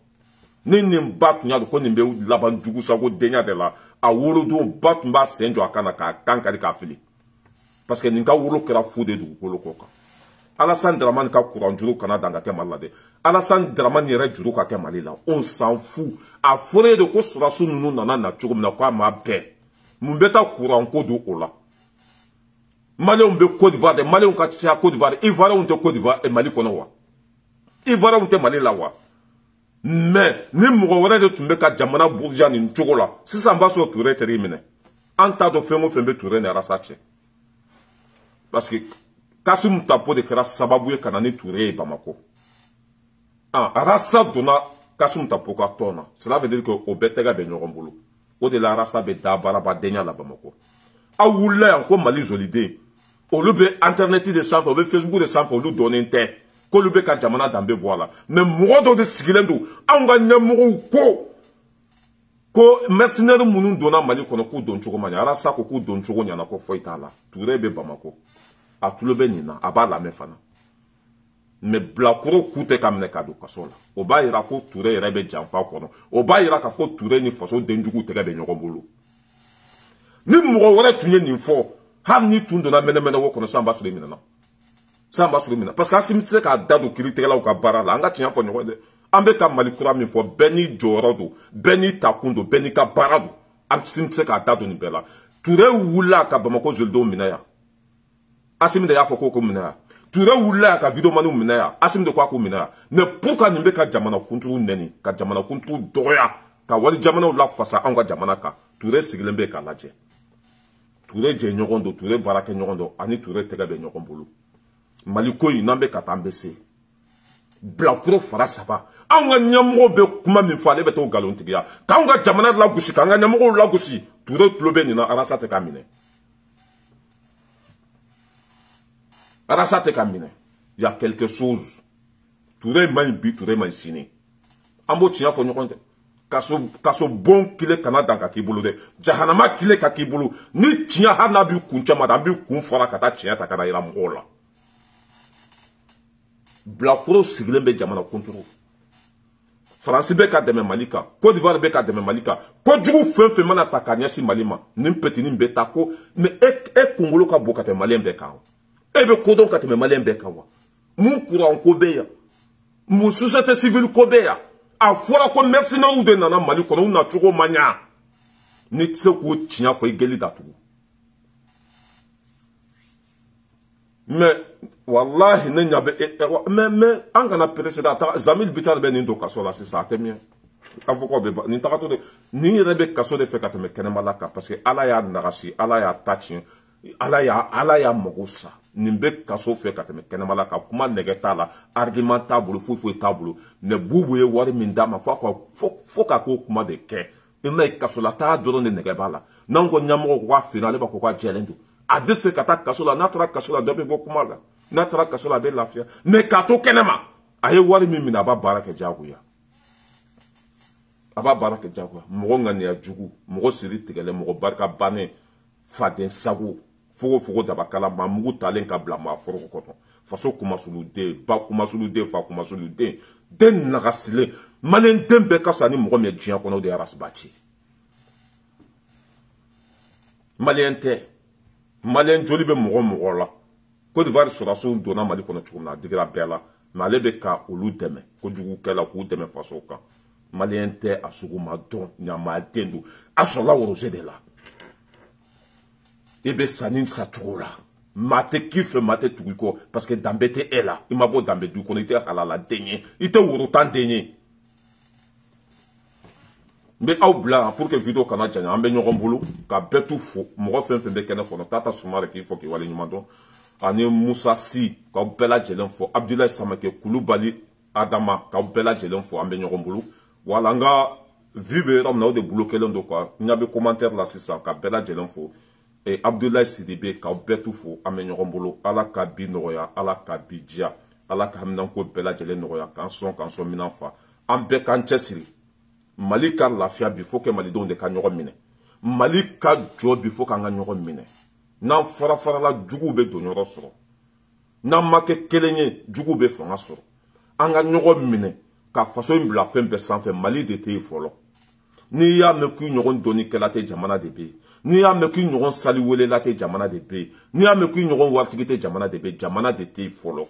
ni nin ba tun y'a dɔn ko nin bɛ laban jugusago denya de la a wolodon ba tun b'a sen jɔ a kan na k'a kan kari k'a fili parce que nin ka wolo kɛra fu de dugukolo kɔ kan Alassane Dramane ka kuran juru kana dan ka kɛ Mali la dɛ Alassane Dramane yɛrɛ juru ka kɛ Mali la on s'en fout a fɔra de ko sɔrɔdasiw ninnu nana na cogo min na k'a ma bɛɛ mun bɛ taa kuran ko don o la Maliens bɛ Côte d'Ivoire de Maliens ka ca Côte d'Ivoire Ivoiriens tɛ Côte d'Ivoire Mali kɔnɔ wa Ivoiriens tɛ Mali la wa mais ni mɔgɔ wɛrɛ de tun bɛ ka jamana buruja nin cogo la sisan b'a sɔrɔ Touré tɛ minɛ an t'a dɔn fɛn o fɛn bɛ Touré ni Alassane cɛ parce que Kassim Tapo de kɛra sababu ye ka na ni Touré ye Bamako Alassane donna Kassim Tapo ka tɔn na cela veut dire que o bɛɛ tɛgɛ bɛ ɲɔgɔn bolo o de la Alassane bɛ da baarabadenya la Bamako aw wulila yan ko Mali joliden olu bɛ internet de sanfɛ o bɛ Facebook de sanfɛ olu dɔnnen tɛ k'olu bɛ ka jamana danbe bɔ a la mais mɔgɔ dɔw de sigilen don anw ka ɲɛmɔgɔw ko mercenaires minnu donna Mali kɔnɔ k'u don cogo man ɲɛ Alassane ko k'u don cogo ɲɛna ko foyi t'a la Touré bɛ Bamako a tulo bɛ nin na a b'a lamɛn fana mais bilakoro ku tɛ ka minɛ ka don kaso la o b'a yira ko Touré yɛrɛ bɛ janfa kɔnɔ o b'a yira k'a fɔ Touré ni faso denjugu tɛgɛ bɛ ɲɔgɔn bolo ni mɔgɔ wɛrɛ tun ye nin fɔ hali ni tun donna mɛnɛmɛnɛ wo kɔnɔ sisan b'a sɔrɔ i minɛna sisan b'a sɔrɔ i minɛ parce que Assimi tɛ se k'a da don kiiritigɛlaw ka baara la an ka tiɲɛ fɔ ɲɔgɔn dɛ an bɛ ka Mali kura min fɔ bɛɛ n'i jɔyɔrɔ don bɛɛ n'i takun don bɛɛ n'i ka baara don Assimi tɛ se k'a da don nin bɛɛ la Touré wulila ka Bamako jolidenw minɛ yan Assimi de y'a fɔ k'o minɛ yan Touré wulila ka videomaniw minɛ yan Assimi de ko a k'o minɛ yan mais pour que nin bɛ ka jamana kuntigi nɛni ka jamana kuntigi dɔgɔya ka wali jamanaw lafasa anw ka jamana kan Touré sigilen bɛ k'a lajɛ Touré jɛ ɲɔgɔn don Touré baara kɛ ɲɔgɔn don ani Touré tɛgɛ bɛ ɲɔgɔn bolo Mali ko in n'an bɛ ka taa an bɛ se bilakoro fara saba anw ka ɲɛmɔgɔw bɛ kuma min fɔ ale bɛ t'o nkalontigiya k'anw ka jamana lagosi k'an ka ɲɛmɔgɔw lagosi Touré tulo bɛ nin na Alassane tɛ k'a minɛ Alassane tɛ k'a minɛ il y a quelque chose Touré ma ɲi bi Touré ma ɲi sini an b'o tiɲɛ fɔ ɲɔgɔn tɛ kaso bon kile kana dan ka k'i bolo dɛ jahanama kile ka k'i bolo ni tiɲɛ hali n'a b'i kun caman an b'i kun fara ka taa tiɲɛ ta ka na yira mɔgɔw la bilakoro sigilen bɛ jamana kunturu Faransi bɛ ka dɛmɛ Mali kan Côte d'Ivoire bɛ ka dɛmɛ Mali kan kojugu fɛn fɛn mana ta ka ɲɛsin Mali ma nin petinin bɛ ta ko mais e kunkolo ka bon ka tɛmɛ Maliyɛn bɛɛ kan e bɛ kodɔn ka tɛmɛ Maliyɛn bɛɛ kan wa mun kuran ko bɛ yan mun société civile ko bɛ yan a fɔra ko mercenaires de nana Mali kɔnɔ u na cogo man ɲa ni tɛ se k'o tiɲɛ fɔ i geli datugu mais wallahi ne ɲa bɛ mais an kana président Zamil Bitar bɛ nin don kaso la sisan a tɛ miɲɛ avocat bɛ nin tagatɔ de nin yɛrɛ bɛ kaso de fɛ ka tɛmɛ kɛnɛmala kan parce que Ala y'a nagasi Ala y'a ta tiɲɛ Ala y'a mago sa nin bɛ kaso fɛ ka tɛmɛ kɛnɛmala kan kuma nɛgɛ t'a la argument t'a bolo foyi t'a bolo mais bubu ye wari min d'a ma fo k'a k'o kuma de kɛ i ma ye kaso la taa dɔrɔn de nɛgɛ b'a la n'an ko ɲɛmɔgɔ k'a feere ale b'a fɔ k'a jɛlen don a bɛ fɛ ka taa kaso la n'a taara kaso la dɔ bɛ bɔ kuma la n'a taara kaso la a bɛ lafiya mais k'a to kɛnɛma a ye wari min minɛ a b'a baara kɛ diyagoya a b'a baara kɛ diyagoya mɔgɔ ŋaniya jugu mɔgɔ siri tigɛlen mɔgɔ barika bannen faden sago fogo dabakala maa mugu talen ka bila maa foroko kɔnɔ faso kumasuluden ba kumasuluden fa kumasuluden den nagasilen Maliyɛn den bɛɛ ka fisa ni mɔgɔ min ye diɲɛ kɔnɔ o de ye Arasibaci Maliyɛn tɛ Maliyɛn joli bɛ mɔgɔ la Côte d'Ivoire sɔrɔdasiw donna Mali kɔnɔ cogo min na a digira bɛɛ la mais ale bɛ ka olu dɛmɛ kojugukɛla k'u dɛmɛ fasow kan Maliyɛn tɛ a sugu ma dɔn ɲamaden don a sɔrɔla worose de la i bɛ sanni sa cogo la maa tɛ k'i fɛ maa tɛ tugu i kɔ parce que danbe tɛ e la i ma bɔ danbe du kɔnɔ i tɛ halala den ye i tɛ worotan den ye n bɛ aw bila pour que vidéo kana janya an bɛ ɲɔgɔn bolo ka bɛɛ tu fo mɔgɔ fɛn fɛn bɛ kɛnɛ kɔnɔ Tata Sumare k'i fɔ k'i waleɲuman dɔn ani Musa Si k'aw bɛɛ lajɛlen fɔ Abdoulaye Samake Kulubali Adama k'aw bɛɛ lajɛlen fɔ an bɛ ɲɔgɔn bolo wala n ka vie bɛ yɔrɔ min na o de bolo kelen don quoi n ɲa bɛ commentaire la sisan ka bɛɛ lajɛlen fɔ Abdoulaye Sidibe k'aw bɛɛ tu fo an bɛ ɲɔgɔn bolo ala ka bi nɔgɔya ala ka bi diya ala ka haminanko bɛɛ lajɛlen nɔgɔya k'an sɔn minan fa an bɛɛ k'an cɛsiri Mali ka lafiya bi faut que malidenw de ka ɲɔgɔn minɛ Mali ka jɔ bi faut k'an ka ɲɔgɔn minɛ n'an fara-farala juguw bɛ don yɔrɔ sɔrɔ n'an ma kɛ kelen ye juguw bɛ fanga sɔrɔ an ka ɲɔgɔn minɛ ka faso in bila fɛn bɛɛ sanfɛ Mali de tɛ yen fɔlɔ n'i y'a mɛn k'i ɲɔgɔn dɔnnikɛla tɛ jamana de bɛ yen n'i y'a mɛn k'i ɲɔgɔn saliwelela tɛ jamana de bɛ yen n'i y'a mɛn k'i ɲɔgɔn waritigi tɛ jamana de bɛ yen jamana de tɛ yen fɔlɔ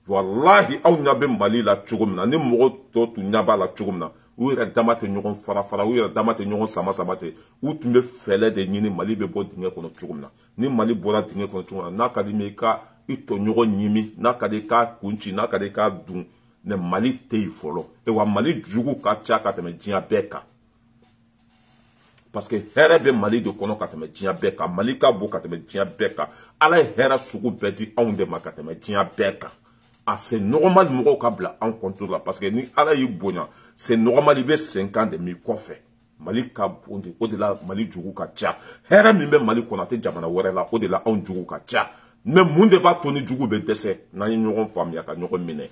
walahi aw ɲɛ bɛ Mali la cogo min na ni mɔgɔ tɔw tun ɲɛ b'a la cogo min na u yɛrɛ dama tɛ ɲɔgɔn fara-fara u yɛrɛ dama tɛ ɲɔgɔn sama-sama tɛ u tun bɛ fɛlɛ de ɲini Mali bɛ bɔ dingɛ kɔnɔ cogo min na ni Mali bɔra dingɛ kɔnɔ cogo min na n'a ka di i ka i tɔɲɔgɔn ɲimi n'a ka di i k'a kun ci n'a ka di i k'a dun mais Mali tɛ yen fɔlɔ wa Mali jugu ka ca ka tɛmɛ diɲɛ bɛɛ kan parce que hɛrɛ bɛ Mali de kɔnɔ ka tɛmɛ diɲɛ bɛɛ kan Mali ka bon ka tɛmɛ diɲɛ bɛɛ kan ala ye hɛrɛ sugu bɛɛ di anw de ma ka tɛmɛ diɲɛ bɛɛ kan c'est normal mɔgɔw ka bila an contrôle la parce que ni ala y'i bonya c'est normal i bɛ sen kan de min kɔfɛ Mali ka bon de o de la Mali jugu ka ca hɛrɛ min bɛ Mali kɔnɔ a tɛ jamana wɛrɛ la o de la anw jugu ka ca mais mun de b'a to ni jugu bɛ dɛsɛ n'an ye ɲɔgɔn faamuya ka ɲɔgɔn minɛ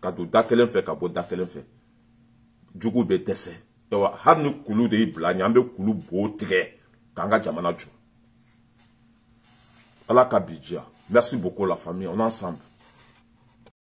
ka don da kelen fɛ ka bɔ da kelen fɛ jugu bɛ dɛsɛ hali ni kulu de y'i bila ɲɛ an bɛ kulu bo tigɛ k'an ka jamana jɔ ala ka bi diya merci beaucoup la famille on est ensemble